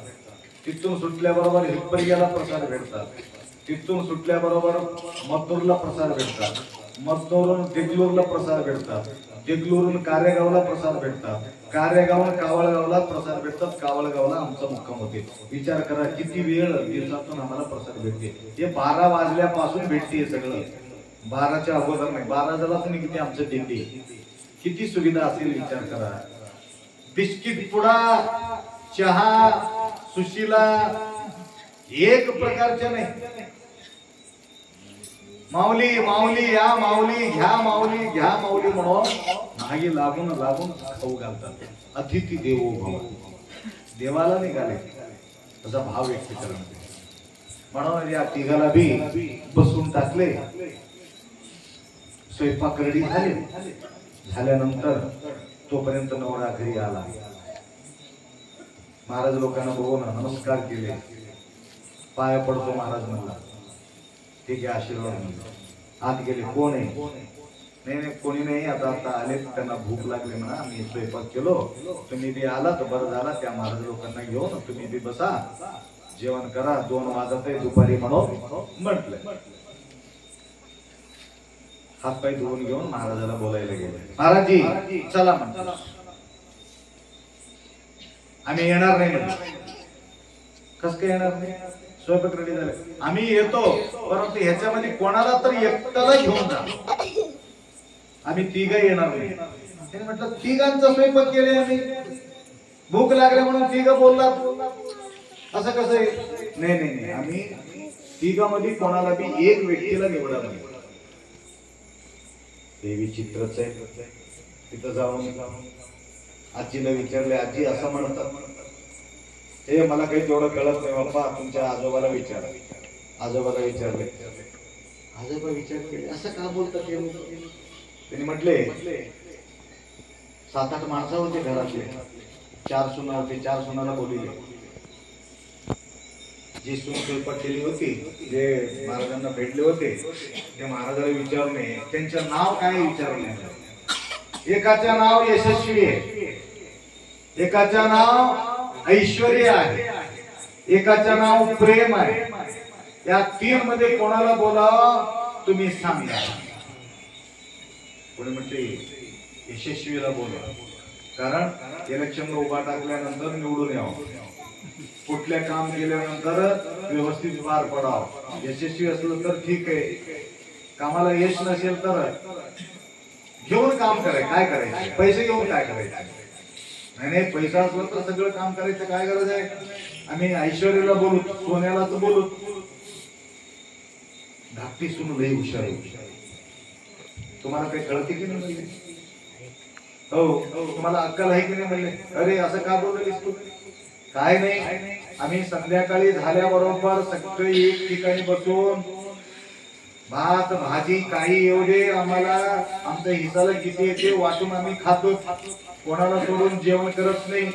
तिथून सुटल्याबरोबर हिप्परग्याला प्रसाद भेटतात. तिथून सुटल्याबरोबर मथुरला प्रसाद भेटतात. मथुरवरून देगलूरला प्रसाद भेटतात. देगलूरून कारेगावला प्रसाद भेटतात. कारेगावून कावळगावला प्रसाद भेटतात. कावळगावला आमचा मुक्काम होते. विचार करा किती वेळ दिवसातून आम्हाला प्रसाद भेटते. हे 12 वाजल्यापासून भेटते सगळं. 12च्या अगोदर नाही. 12 झाला तर किती आमचं दिंडी, किती सुविधा असेल विचार करा. बिस्किट पुडा, चहा, सुशिला एक प्रकारच्या नाही. माऊली माऊली या, माऊली घ्या, माऊली घ्या, माऊली म्हणून मागे लागून लागून खाऊ घालतात. अतिथी देवो भव. देवाला निघाले तसा भाव व्यक्त करणे. म्हणून या तिघाला बी बसून टाकले. स्वयंपाक रेडी झाले. झाल्यानंतर तोपर्यंत नवरा घरी आला. महाराज लोकांना बघून नमस्कार केले. पाया पडतो महाराज म्हणला. ठीक आहे आशीर्वाद म्हणतो. आत गेले. कोण आहे? नाही नाही कोणी नाही. आता आता आले, त्यांना भूक लागली म्हणा, मी स्वयंपाक केलो, तुम्ही बी आला तर बरं झाला. त्या महाराज लोकांना घेऊन तुम्ही बी बसा, जेवण करा. 2 वाजत आहे दुपारी म्हणून म्हटलं. हात पाय धुवून घेऊन महाराजाला बोलायला गेले. महाराजजी चला म्हणतो. आम्ही येणार नाही म्हणजे. कस काय येणार नाही? स्वयंपाक रेडी झाले. आम्ही येतो, परंतु ह्याच्यामध्ये कोणाला तर एकट्याला घेऊन जा. आम्ही तिघ येणार नाही. त्याने म्हटलं तिघांचा स्वयंपाक केले आम्ही, भूक लागले म्हणून तिघ बोललात, असं कसं आहे? नाही नाही नाही, आम्ही तिघांमध्ये कोणाला बी एक व्यक्तीला निवडा नाही. देवी चित्रच आहे. तिथं जाऊन आजीला विचारले. आजी असं म्हणतात. हे मला काही तेवढं कळत नाही बाप्पा, तुमच्या आजोबाला विचार. आजोबाला विचारले. आजोबा विचार केले. असं का बोलतात? त्यांनी म्हटले 7-8 माणसं होते घरातले. 4 सुना होते. 4 सुनाला बोलले. जी सून स्वयंपाक केली होती, जे महाराजांना भेटले होते, ते महाराजाला विचारणे. त्यांचं नाव काय विचारले. एकाचं नाव यशस्वी आहे, एकाचं नाव ऐश्वर्य आहे, एकाचं नाव प्रेम आहे. या 3 मध्ये कोणाला बोलावं तुम्ही सांगा. कोणी म्हणते यशस्वीला बोला, कारण इलेक्शनला उभा टाकल्यानंतर निवडून यावं, कुठल्या काम केल्यानंतर व्यवस्थित पार पडावं. यशस्वी असलं तर ठीक आहे, कामाला यश नसेल तर घेऊन काम करायचं. काय करायचं? पैसे घेऊन काय करायचं? नाही, पैसा असला तर सगळं काम करायचं. काय गरज आहे? आम्ही ऐश्वर्याला बोलू, सोन्याला तर बोलू. धाकटी सुन लई हुशार आहे. तुम्हाला काही कळते की नाही? हो, तुम्हाला अक्कल आहे की नाही? म्हणले अरे असं का बोललीस तू? काय नाही, आम्ही संध्याकाळी झाल्याबरोबर सगळे एक ठिकाणी बसून भात भाजी काही येऊ दे, आम्हाला आमच्या हिसाला किती येते वाटून आम्ही खातो. कोणाला सोडून जेवण करत नाही.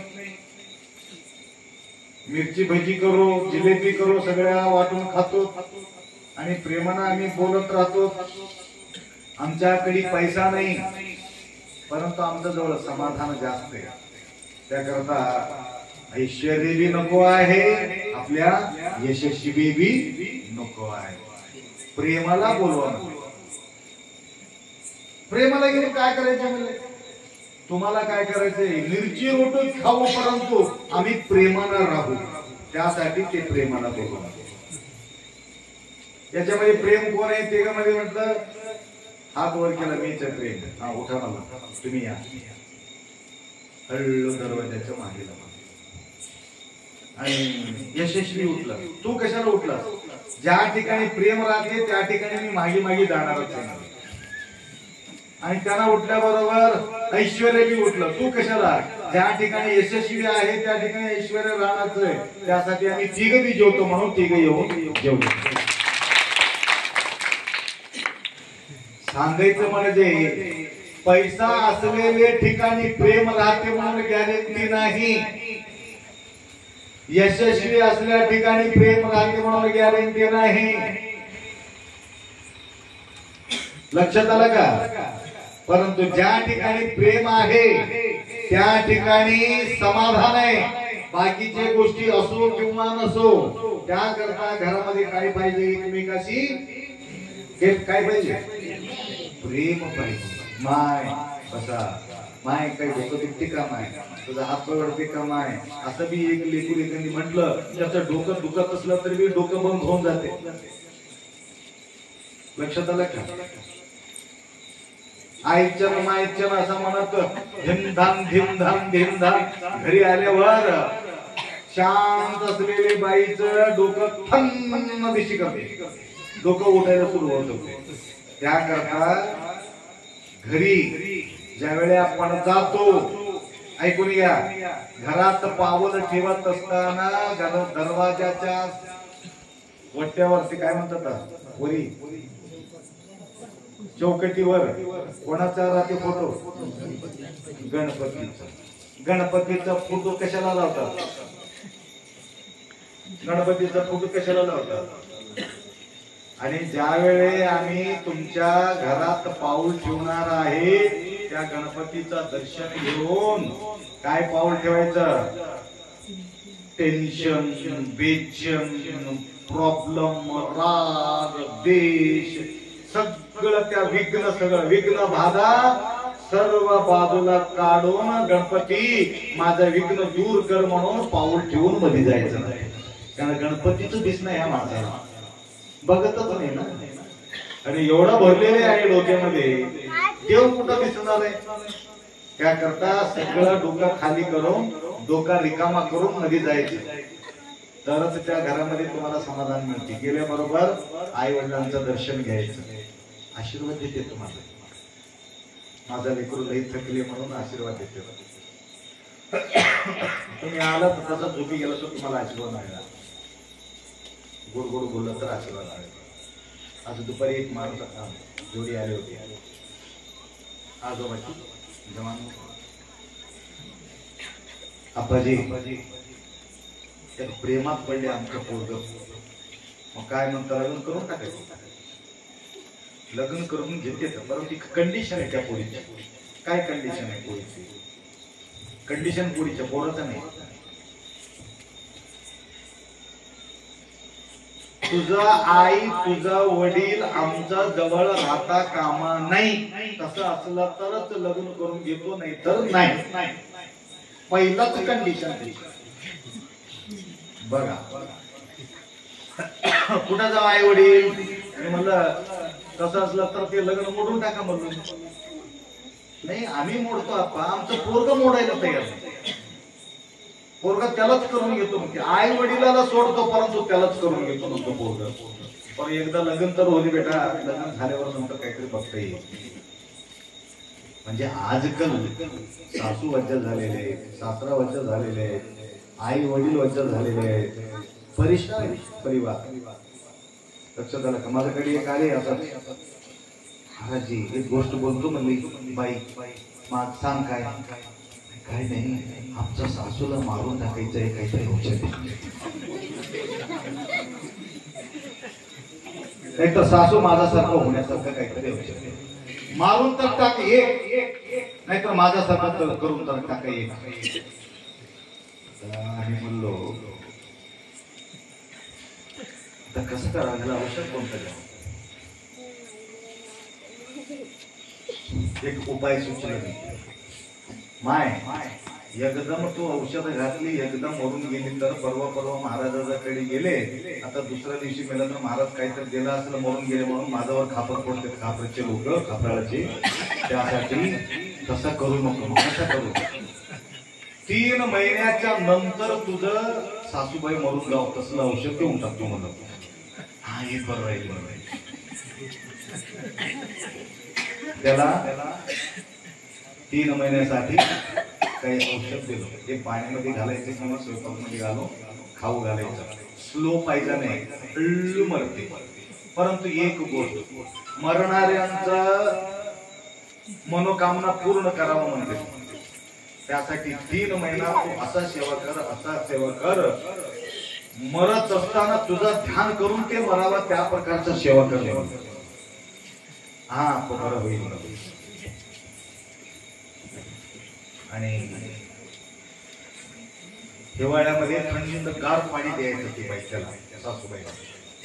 मिरची भजी करू, जिलेबी करू, सगळ्या वाटून खातो आणि प्रेमानं आम्ही बोलत राहतो. आमच्याकडे पैसा नाही, परंतु आमच्या जवळ समाधान जास्त आहे. त्याकरता ऐश्वर्य बी नको आहे, आपल्या यशस्वी बी नको आहे. प्रेमाला बोलवा. प्रेमाला गेले काय करायचे म्हणले? तुम्हाला काय करायचंय? मिरची रोटी खाऊ, परंतु आम्ही प्रेमानं राहू. त्यासाठी ते प्रेमाला बोलवा. त्याच्यामध्ये प्रेम कोण आहे? ते मध्ये म्हटलं हात वर केला, मीच प्रेम. हा उठा मला, तुम्ही या. हळू दरवाजाच्या मागे लावा. आणि यशस्वी उठला. तू कशाला उठला? ज्या ठिकाणी प्रेम राहते त्या ठिकाणी मी मागे मागे जाणारच आहे. आणि त्यांना उठल्याबरोबर ऐश्वर्य बी उठलं. तू कशाला? ज्या ठिकाणी यशस्वी आहे त्या ठिकाणी ऐश्वर्य राहणारच आहे. त्यासाठी आम्ही तिघ बी जेवतो म्हणून तिघ येऊन जेवतो. सांगायचं म्हणजे पैसा असलेले ठिकाणी प्रेम राहते म्हणून गॅरंटी नाही. यशस्वी असलेल्या ठिकाणी प्रेम राहते म्हणून गॅरंटी नाही. लक्षात आलं का? परंतु ज्या ठिकाणी प्रेम आहे त्या ठिकाणी समाधान आहे. बाकीच्या गोष्टी असो किंवा नसो, त्याकरता घरामध्ये काय पाहिजे? एकमेकाशी काय पाहिजे? प्रेम पाहिजे. माय कसा माय काही डोकं दुखते का माय, तुझा हात पडते का माय, असं बी एक लेकरू एखादी म्हटलं त्याचं डोकं दुखत असलं तरी बी डोकं बंद होऊन जाते. लक्षात आलं का? आईच्या मायच्या असं म्हणत धिमधाम धिमधाम धिमधाम घरी आल्यावर शांत असलेले बाईचं डोकं थन्न दिशी करते, डोकं उठायला सुरू होत. त्याकरता घरी ज्या वेळी आपण जातो, ऐकून घ्या, घरात पावलं ठेवत असताना दरवाजाच्या वट्यावरती काय म्हणतात, वरी चौकटीवर कोणाचा राहते फोटो? गणपतीचा. गणपतीचा फोटो कशाला लावतात? गणपतीचा फोटो कशाला लावतात? आणि ज्या वेळे आम्ही तुमच्या घरात पाऊल ठेवणार आहे त्या गणपतीचं दर्शन घेऊन काय पाऊल ठेवायचं? टेन्शन, बेचैन, प्रॉब्लेम, राग, द्वेष, सगळं त्या सगळं विघ्न बाधा सर्व बाजूला काढून गणपती माझा विघ्न दूर कर म्हणून पाऊल ठेवून मध्ये जायचं नाही. कारण गणपतीचं दिसणं ह्या माणसाला बघतच नाही ना. आणि एवढं भरलेले आहे डोक्यामध्ये, देव कुठं दिसणार आहे? त्याकरता सगळं डोकं खाली करून डोका रिकामा करून मध्ये जायचं, तरच त्या घरामध्ये तुम्हाला समाधान मिळते. गेल्याबरोबर आई वडिलांचं दर्शन घ्यायचं, आशीर्वाद देते तुम्हाला. माझा लेकरू लई थकले म्हणून आशीर्वाद देते. तुम्ही आला तर तसा झोपी गेला तर तुम्हाला आशीर्वाद मिळणार, गोड गोड बोललं तर आशीर्वाद मिळेल. आज दुपारी एक माणूस जोडी आले होते, आजोबाची जवान आपाजी प्रेमात पडले आमचं पोरग. मग काय म्हणता, लग्न करून टाकायचं? लग्न करून घेते, परंतु कंडिशन आहे त्या पोरीची. काय कंडिशन आहे पोरीची? कंडिशन पोरीच्या पोराचं नाही, तुझा आई तुझा वडील आमच्या जवळ राहता कामा नाही. तसं असलं तरच लग्न करून घेतो, नाही तर नाही. पहिलाच कंडिशन बघा. कुठं जाऊ आई वडील? म्हणलं तसं असलं तर ते लग्न मोडून टाका. म्हणून नाही, आम्ही मोडतो आपा, आमचं पोरग मोडायला तयार नाही. पोरग त्यालाच करून घेतो म्हणते. आई वडिलाला सोडतो परंतु त्यालाच करून घेतो म्हणतो पोरग. पण एकदा लग्न तर होली बेटा, लग्न झाल्यावर नंतर काहीतरी बघता येईल. म्हणजे आजकाल सासू वज्ज झालेले, सासरा वज्ज झालेले, आई वडील वज्ज झालेले आहेत, परिष्कार परिवार. लक्षात आलं का? माझ्याकडे एक आले आता, महाराजी एक गोष्ट बोलतो म्हणली, बाई मग सांग काय? काय नाही, आमच्या सासूला मारून टाकायचं आहे, काहीतरी औषध. एक तर सासू माझ्यासारखं होण्यासारखं काहीतरी औषध, मारून तर टाक एक, नाहीतर माझ्यासारखं करून तर टाका एक. आम्ही म्हणलो आता कसं करायला औषध कोणतं द्यावं? एक उपाय सुचला. माय एकदम तू औषध घातली, एकदम मरून गेली तर परवा महाराजाकडे गेले. आता दुसऱ्या दिवशी मेला तर महाराज काहीतरी दिला असलं, मरून गेले म्हणून माझ्यावर खापर पडते खापरचे लोक, खापराचे. त्यासाठी तसं करू नको. कसं करू? 3 महिन्याच्या नंतर तुझं सासूबाई मरून जाव तसलं औषध देऊन टाकतो म्हणून. हा हे बरं राहील. त्याला 3 महिन्यासाठी काही औषध दिलं, ते पाण्यामध्ये घालायचं किंवा स्वयंपाकमध्ये घालून खाऊ घालायचं. स्लो पाहिजे नाही, हळू मरते. परंतु एक गोष्ट, मरणाऱ्यांचा मनोकामना पूर्ण करावं म्हणते. त्यासाठी 3 महिना तू असा सेवा कर, असा सेवा कर, मरत असताना तुझं ध्यान करून ते मरावा त्या प्रकारचा सेवा कर. हा बरं होईल. आणि हिवाळ्यामध्ये थंडीत गार पाणी द्यायचं ती बाई त्याला, सासूबाई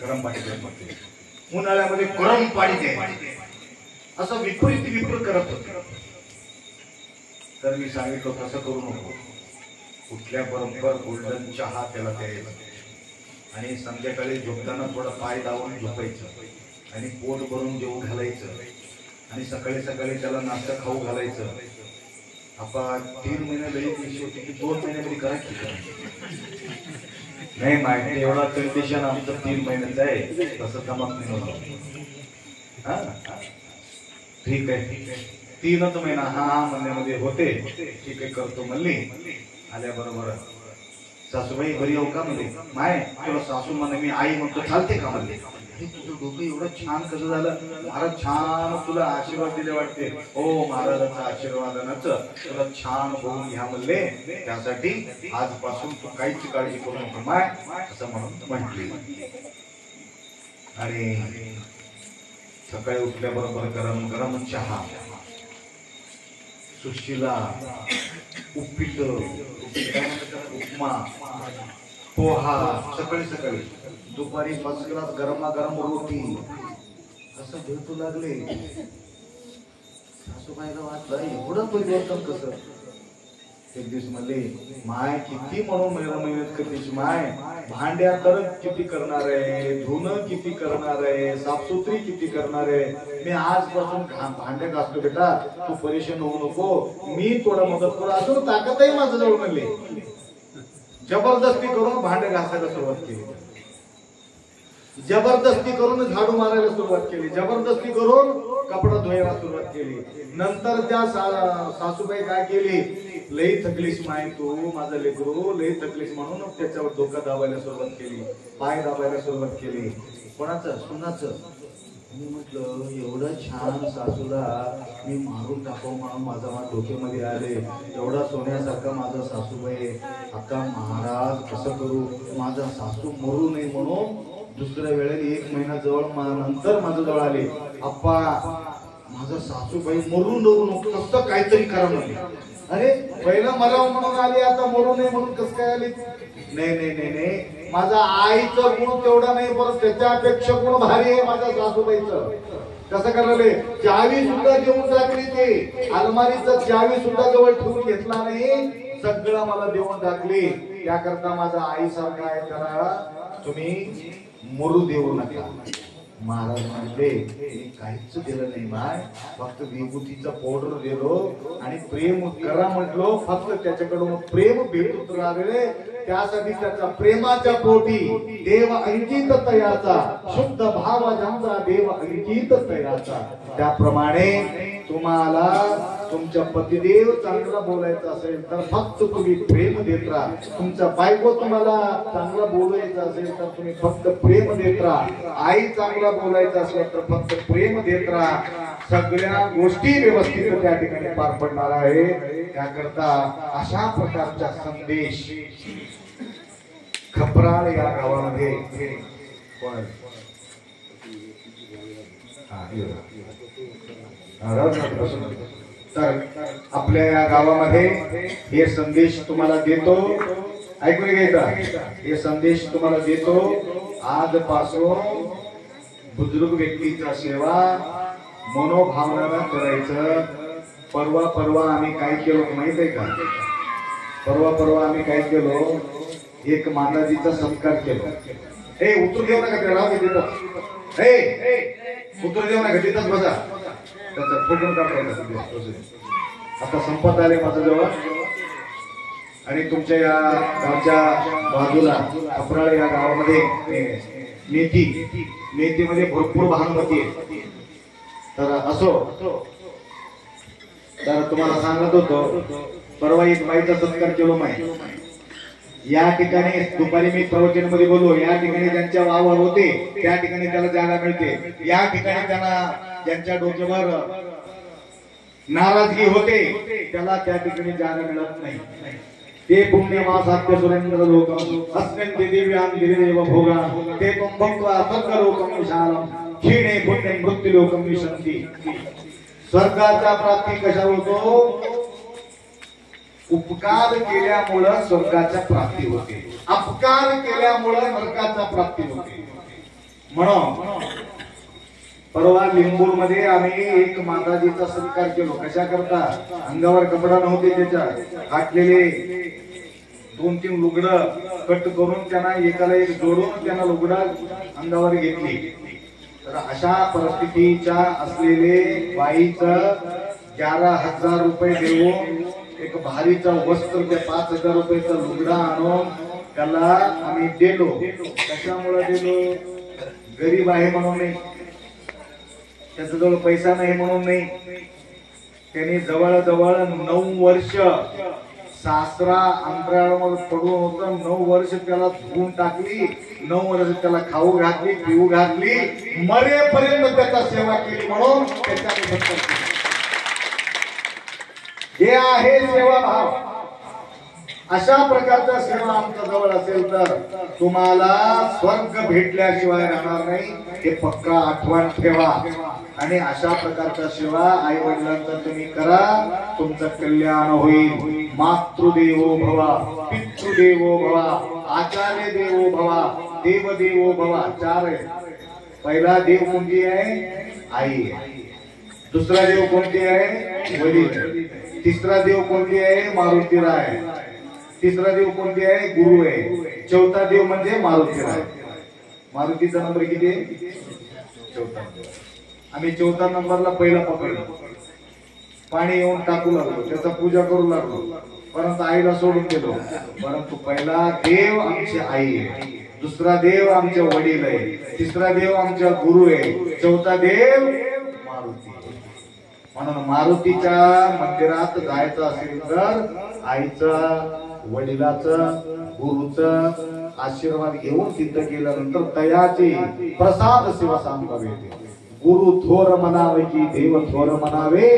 गरम पाणी द्यायचं, उन्हाळ्यामध्ये गरम पाणी द्यायचं, असं विपरीत करत होते. तर मी सांगितलं तसं करू नको, कुठल्या बरोबर गोल्डन चहा त्याला द्यायचा आणि संध्याकाळी झोपताना थोडा पाय दावून झोपायचं आणि पोट भरून जेवू घालायचं आणि सकाळी सकाळी त्याला नाश्ता खाऊ घालायचं. आपण 3 महिने लई दिवशी होते की 2 महिन्यामध्ये करायची नाही माहिती. एवढा कंडिशन आमचं 3 महिन्याचं आहे, तसं जमत नाही होतं. ठीक आहे, 3च महिना हा म्हणण्यामध्ये होते. ठीक आहे करतो म्हणली. आल्याबरोबर सासूबाई बरी हो का म्हणले. माय तुला सासू म्हणे मी आई म्हणतो चालते का म्हणले. तुझं डोकं एवढं छान कसं झालं, महाराज छान तुला आशीर्वाद दिले वाटते. हो महाराजांचा आशीर्वादानच तुला छान होऊन घ्या म्हणले. त्यासाठी आजपासून तू काहीच काळजी करू नको माय, असं म्हणून म्हटली. आणि सकाळी उठल्याबरोबर गरम गरम चहा, सुशिला, उपीट, उपमा, पोहा सकाळी सकाळी. दुपारी फर्स्ट क्लास गरमागरम रोटी असं भेटू लागले. सासूबाईला वाटलं एवढं परिवर्तन कसं. एक दिवस म्हणले माय किती म्हणून मेहनत करतेस माय, भांड्या तर किती करणार आहे, धुणं किती करणार आहे, साफसुथरी किती करणार आहे. मी आजपासून भांडे घासतो बेटा, तू परेशान होऊ नको, मी थोडा मदत करू. अजून ताकद आहे माझं जवळ म्हणले. जबरदस्ती करून भांडे घासायला सुरुवात केली, जबरदस्ती करून झाडू मारायला सुरुवात केली, जबरदस्ती करून कपडा धुवायला सुरुवात केली. नंतर त्या सासूबाई काय केली, लई थकलीस माय तू माझा लेकरू, लई थकलीस म्हणून त्याच्यावर डोका दाबायला सुरुवात केली, पाय दाबायला सुरुवात केली. कोणाचं, सुनाचं. मी म्हटलं एवढं छान सासूला मी मारून टाकावं म्हणून माझा डोक्यामध्ये आले. एवढा सोन्यासारखा माझा सासूबाई, आता महाराज कसं करू, माझा सासू मरू नये म्हणून दुसऱ्या वेळेला 1 महिना जवळ नंतर माझ्या जवळ आले. आप्पा माझा सासूबाई मरू नको, कसं काहीतरी करा म्हणले. अरे पहिला मला म्हणून आली, आता मरू नये म्हणून कसं काय आली. नाही नाही नाही नाही, माझा आईचा गुण तेवढा नाही, परत त्याच्यापेक्षा गुण भारी आहे माझ्या सासूबाईचं. कसं करायला, चावी सुद्धा देऊन टाकली, ते अलमारीचा चावी सुद्धा जवळ ठेवून घेतला नाही, सगळं मला देऊन टाकली. त्याकरता माझा आई सारखा आहे, त्याला तुम्ही मरू देऊ नका. महाराज म्हणले काहीच दिलं नाही माय, फक्त विभूतीचा पावडर दिलो आणि प्रेम करा म्हटलो. फक्त त्याच्याकडून प्रेम भेटत राहिले, त्यासाठी त्याच्या प्रेमाच्या पोटी देव अंकित तयाचा, शुद्ध भाव ज्यांचा देव अंकित तयाचा. त्याप्रमाणे तुम्हाला तुमच्या पतिदेव चांगला बोलायचा असेल तर फक्त तुम्ही प्रेम देत राहा. तुमचा बायको तुम्हाला चांगला बोलायचं असेल तर तुम्ही फक्त प्रेम देत राहा. आई चांगला बोलायचं असेल तर फक्त प्रेम देत राहा. सगळ्या गोष्टी व्यवस्थित त्या ठिकाणी पार पडणार आहे. त्याकरता अशा प्रकारचा संदेश खपराळ या गावामध्ये तर आपल्या या गावामध्ये हे संदेश तुम्हाला देतो, ऐकून घ्यायचा. हे संदेश तुम्हाला देतो, आजपासून बुजुर्ग व्यक्तीचा सेवा मनोभावना करायचं. परवा आम्ही काय केलो माहित आहे का, परवा आम्ही काय केलो, एक माताजीचा सत्कार केला. हे उत्तर देऊ नका, त्याला देतात, हे उत्तर देऊ नका, देतात बघा, त्याचा फोटो काढायचा. आता संपत आले माझ्या जवळ आणि तुमच्या या गावच्या बाजूला खपराळ या गावामध्ये मेथीमध्ये भरपूर भानुमती आहे. तर असो, तर तुम्हाला सांगत होतो परवा एक बाईचा सत्कार केलो माहिती। या ठिकाणी दुपारी मी प्रवचन मध्ये बोललो, या ठिकाणी ज्यांच्या वावर होते त्या ठिकाणी त्याला जागा मिळते, या ठिकाणी त्यांना ज्यांच्या डोक्यावर नाराजगी होते त्याला त्या ठिकाणी जागा मिळत नाही। ते पुण्यमासात्य सुरेंद्र लोकम अस्मिन् दिव्यां गिरिदेव भोगा ते भक्त्वा स्वर्गलोकं विशालम क्षीणे पुण्य मृत्युलोकं विशन्ति। स्वर्गाचा प्राप्ती कशा होतो? उपकार केल्यामुळे स्वर्गाच्या प्राप्ती होते, अपकार केल्यामुळे नरकाच्या प्राप्ती होते। म्हणून परवा लिंबूर मध्ये आम्ही एक माताजीचा सत्कार केलो। कशा करता? अंगावर कपडा नव्हते त्याच्या, फाटलेले 2-3 लुगडं कट करून त्यांना एकाला एक जोडून त्यांना लुगडं अंगावर घेतली। तर अशा परिस्थितीच्या असलेले बाईचं 11,000 रुपये देऊन एक भारीचं वस्त्र, ते 5,000 रुपयाचं लुगडा आणून त्याला आम्ही दिलो। कशामुळे दिलो? गरीब आहे म्हणून नाही, त्याच्याजवळ पैसा नाही म्हणून नाही, त्यांनी जवळजवळ 9 वर्ष सासरा अंतराळावर पडून होता, 9 वर्ष त्याला धुवून टाकली, 9 वर्ष त्याला खाऊ घातली, पिऊ घातली, मरेपर्यंत त्याचा सेवा केली, म्हणून त्याच्याने हे आहे सेवा भाव। अशा प्रकारचा सेवा आमच्या जवळ असेल तर तुम्हाला स्वर्ग भेटल्याशिवाय राहणार नाही, हे पक्का आठवण ठेवा। आणि अशा प्रकारचा सेवा आई वडिलांचा तुम्ही करा, तुमचं कल्याण होईल। मातृदेवो भव, पितृदेवो भव, आचार्य देवो भव, देवदेवो भव। 4 आहे। पहिला देव कोणती आहे? आई आहे। दुसरा देव कोणती आहे? वडील। तिसरा देव कोणती आहे? मारुतीराय। तिसरा देव कोणती आहे? गुरु आहे। चौथा देव म्हणजे मारुतीराय। मारुतीचा नंबर किती आहे? 4था। आम्ही 4थ्या नंबरला पहिला पकडलो, पाणी येऊन टाकू लागलो, त्याचा पूजा करू लागलो, परंतु आईला सोडून गेलो। परंतु पहिला देव आमची आई आहे, दुसरा देव आमचे वडील आहे, तिसरा देव आमचा गुरु आहे, चौथा देव मारुती। म्हणून मारुतीच्या मंदिरात जायचं असेल तर आईचं, वडिलाचं, गुरुचं आशीर्वाद घेऊन तिथं गेल्यानंतर तयाचे प्रसाद सेवा सांगावे। गुरु थोर म्हणावे की देव थोर म्हणावे,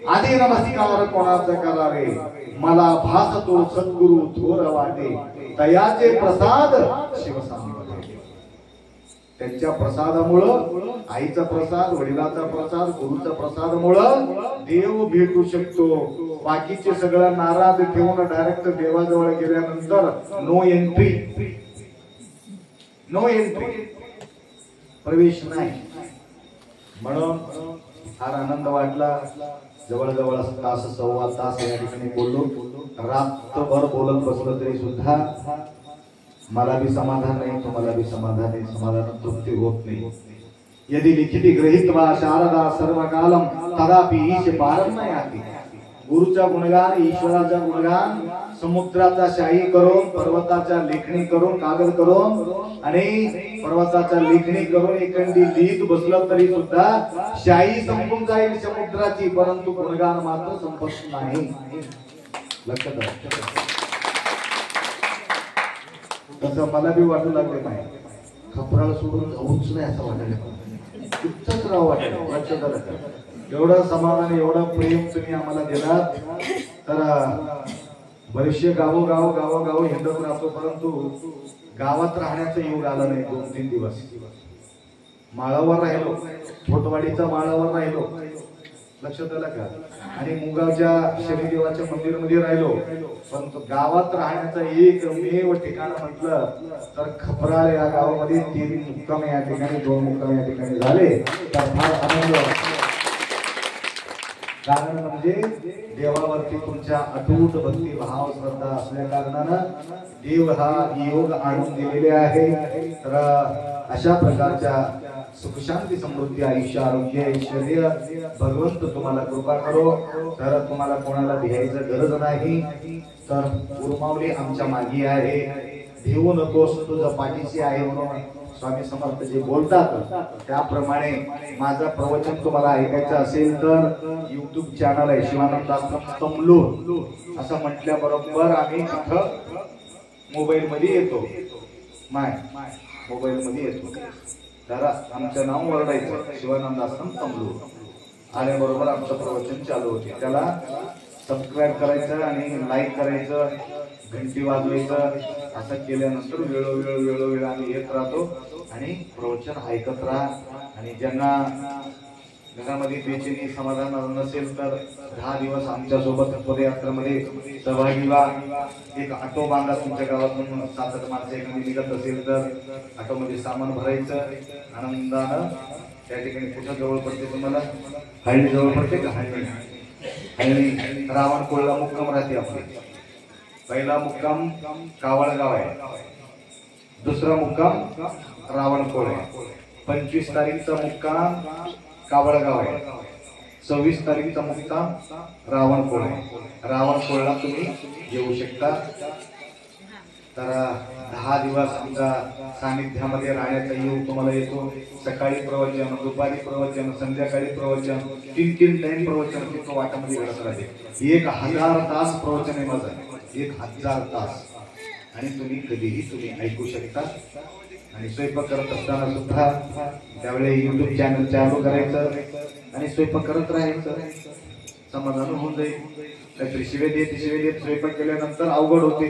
आधी नमस्कार कोणाचा करावे, मला भासतो सद्गुरु थोर वाटे, तयाचे प्रसाद शिव सांगावे। त्यांच्या प्रसादामुळं, आईचा प्रसाद, वडिलाचा प्रसाद, गुरुचा प्रसादामुळं देव भेटू शकतो। बाकीचे सगळं नाराज ठेवून डायरेक्ट देवाजवळ गेल्यानंतर नो एंट्री, नो एंट्री, प्रवेश नाही। म्हणून फार आनंद वाटला। जवळजवळ तास, सव्वा तास या ठिकाणी बोललो, रात्रभर बोलत बसलो तरी सुद्धा मला भी समाधान नाही, तुम्हाला भी समाधान नाही, समाधान तृप्ती होत नाही। यदि लिखिती गृहीत्वा शारदा सर्वकालम तदापि ईश पारम न याति। गुरुचा गुणगान, ईश्वराचा गुणगान समुद्राचा शाही करून, पर्वताच्या लेखणी करून, कागद करून आणि पर्वताच्या लेखणी करून एखादी लिहित बसलं तरी सुद्धा शाही संपून जाईल समुद्राची, परंतु गुणगान मात्र संपत नाही। लक्षात ठेवा। तसं मला बी वाटू लागले नाही, खपराला सोडून जाऊच नाही असं वाटायला, इतकंच राहावं वाटलं। लक्षात आलं का? एवढं समाधान, एवढं प्रेम तुम्ही आम्हाला दिलात। तर बरेचसे गावोगाव हिंडत राहतो, परंतु गावात राहण्याचा योग आला नाही। 2-3 दिवस माळावर राहिलो, छोटवाडीच्या माळावर राहिलो, लक्षात आलं का? आणि मुंगावच्या शनिदेवाच्या मंदिरमध्ये राहिलो, परंतु गावात राहण्याचा एकमेव ठिकाण म्हटलं तर खपराळ या गावामध्ये 3 मुक्काम या ठिकाणी, 2 मुक्काम या ठिकाणी झाले। तर फार आनंद, कारण म्हणजे देवावरती तुमच्या अटूट भक्ती भाव श्रद्धा असल्या कारणानं देव हा योग आणून दिलेले आहे। तर अशा प्रकारच्या सुख शांती समृद्धी आयुष्य आरोग्य ऐश्वर्य भगवंत तुम्हाला कृपा करो। तर तुम्हाला कोणाला भियायचं गरज नाही, तर उर्मावली आमच्या मागी आहे, भिवू नकोस तुझ्या पाठीशी आहे म्हणून स्वामी समर्थ जे बोलतात त्याप्रमाणे माझं प्रवचन तुम्हाला ऐकायचं असेल तर YouTube चॅनल आहे शिवानंद आश्रम तमलूर असं म्हटल्याबरोबर आम्ही तिथं मोबाईल मध्ये येतो. मोबाईल मध्ये येतो तर आमचं नाव ओरडायचं शिवानंद आश्रम तमलूर आल्याबरोबर आमचं प्रवचन चालू होते. त्याला सबस्क्राईब करायचं आणि लाईक करायचं, घंटी वाजवायचं. असं केल्यानंतर वेळोवेळ आम्ही येत राहतो आणि प्रवचन ऐकत राहा. आणि ज्यांना घरामध्ये बेचैनी समाधान नसेल तर 10 दिवस आमच्या सोबत पदयात्रेमध्ये सहभागी व्हा. एक ऑटो बांधा तुमच्या गावातून 7-8 माणसं एखादी निघत असेल तर ऑटोमध्ये सामान भरायचं आनंदानं. त्या ठिकाणी कुठं जवळ पडते तुम्हाला? हळणी जवळ पडते का? हळणी रावण कोळला मुक्काम राहते आपली. पहिला मुक्काम कावळगाव आहे, दुसरा मुक्काम रावण कोळ आहे. 25 तारीखचा मुक्काम कावळगाव आहे, 26 तारीखचा मुक्काम रावण कोळ आहे. रावण कोळला तुम्ही येऊ शकता. तर 10 दिवस आमच्या सानिध्यामध्ये राहण्याचा योग तुम्हाला येतो. सकाळी प्रवचन, दुपारी प्रवचन, संध्याकाळी प्रवचन, 3 टाइम प्रवचन तिथं वाटामध्ये घडत राहते. 1000 तास प्रवचन आहे माझं, 1000 तास. आणि तुम्ही कधीही ऐकू शकता. आणि स्वयंपाक करत असताना सुद्धा त्यावेळी YouTube चॅनल चालू करायचं आणि स्वयंपाक करत राहायचं. समाधान होऊन जाईल. काहीतरी शिवे देत स्वयंपाक केल्यानंतर अवघड होते.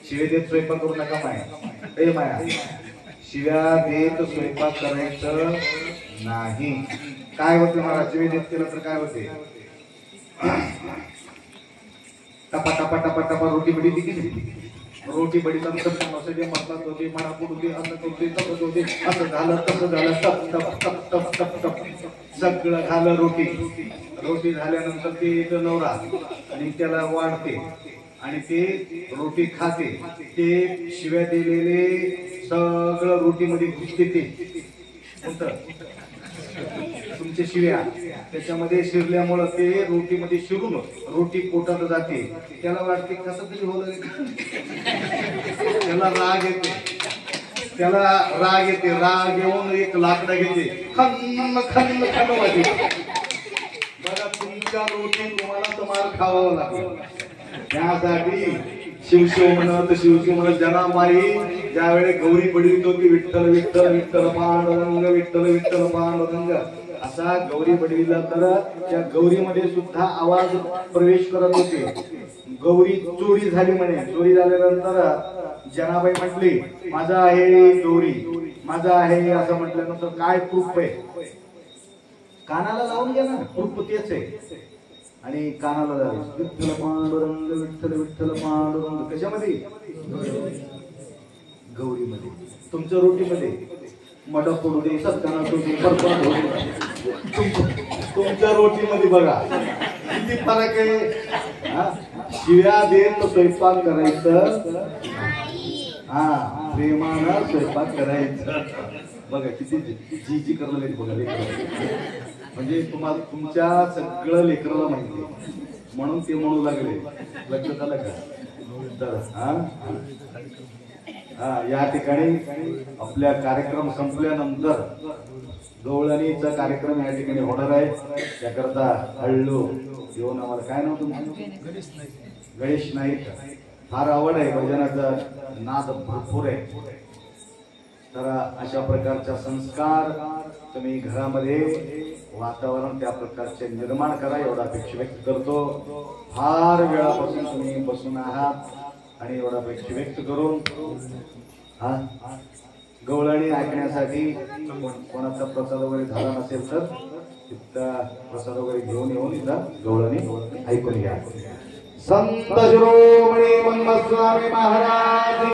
शिवे देत स्वयंपाक करू नका माया. माया शिव्या देत स्वयंपाक करायचं नाही. काय होते मला? शिवे देत केलं तर काय होते? टपा टपा टपा टपा रोटी बडी दिली. रोटी बडी नंतर म्हटलं होते मला पुढे असं झालं तसं झालं. टप टप टप टप टप टप सगळं झालं. रोटी झाल्यानंतर ते एक नवरा आणि त्याला वाढते आणि ते रोटी खाते. ते शिव्या दिलेले सगळं रोटीमध्ये घुसते. ते तुमच्या शिव्या त्याच्यामध्ये शिरल्यामुळं ते रोटीमध्ये शिरून रोटी पोटात जाते. त्याला वाटते कसं तरी होलं. त्याला राग येते. राग येऊन एक लाकडा घेते, खन्न खन्न खन्न वाजते. बघा तुमच्या रोटी तुम्हाला तर मार खावा लागेल. त्यासाठी शिवशिव म्हणत जनामारी ज्यावेळी गौरी बडवीत होती विठ्ठल विठ्ठल विठ्ठल पांडुरंग विठ्ठल विठ्ठल पांडुरंग असा गौरी बडवीला तर त्या गौरीमध्ये सुद्धा आवाज प्रवेश करत होते. गौरी चोरी झाली म्हणे. चोरी झाल्यानंतर जनाबाई म्हटली माझा आहे गौरी, माझा आहे असं म्हटल्यानंतर काय प्रूफ आहे? कानाला लावून घ्या ना, प्रूफ तेच आहे. आणि कानाला झाले विठ्ठल पांडुरंग विठ्ठल विठ्ठल पांडुरंग. कशामध्ये? गौरीमध्ये. तुमच्या रोटीमध्ये मड पडू दे, सत्काना तुमच्या रोटीमध्ये बघा किती फरक आहे. शिव्या देत स्वयंपाक करायचं, प्रेमानं स्वयंपाक करायचं. बघा किती जी करलं बघा. म्हणजे तुम्हाला तुमच्या सगळं लेकराला माहिती म्हणून ते म्हणू लागले. लक्षात आलं का? तर या ठिकाणी आपल्या कार्यक्रम संपल्यानंतर गवळणीचा कार्यक्रम या ठिकाणी होणार आहे. त्याकरता हळू येऊन आम्हाला काय नाव तुमचं? गणेश नाईक. फार आवड आहे भजनाचा, नाद भरपूर आहे. तर अशा प्रकारचा संस्कार तुम्ही घरामध्ये वातावरण त्या प्रकारचे निर्माण करा एवढा अपेक्षा व्यक्त करतो. फार वेळापासून तुम्ही बसून आहात आणि एवढा अपेक्षा व्यक्त करून गवळणी ऐकण्यासाठी कोणाचा प्रसाद वगैरे झाला नसेल तर तिथं प्रसाद वगैरे घेऊन येऊन इथं गवळणी ऐकून घ्या. संत शिरोमणी मंगल स्वामी महाराज.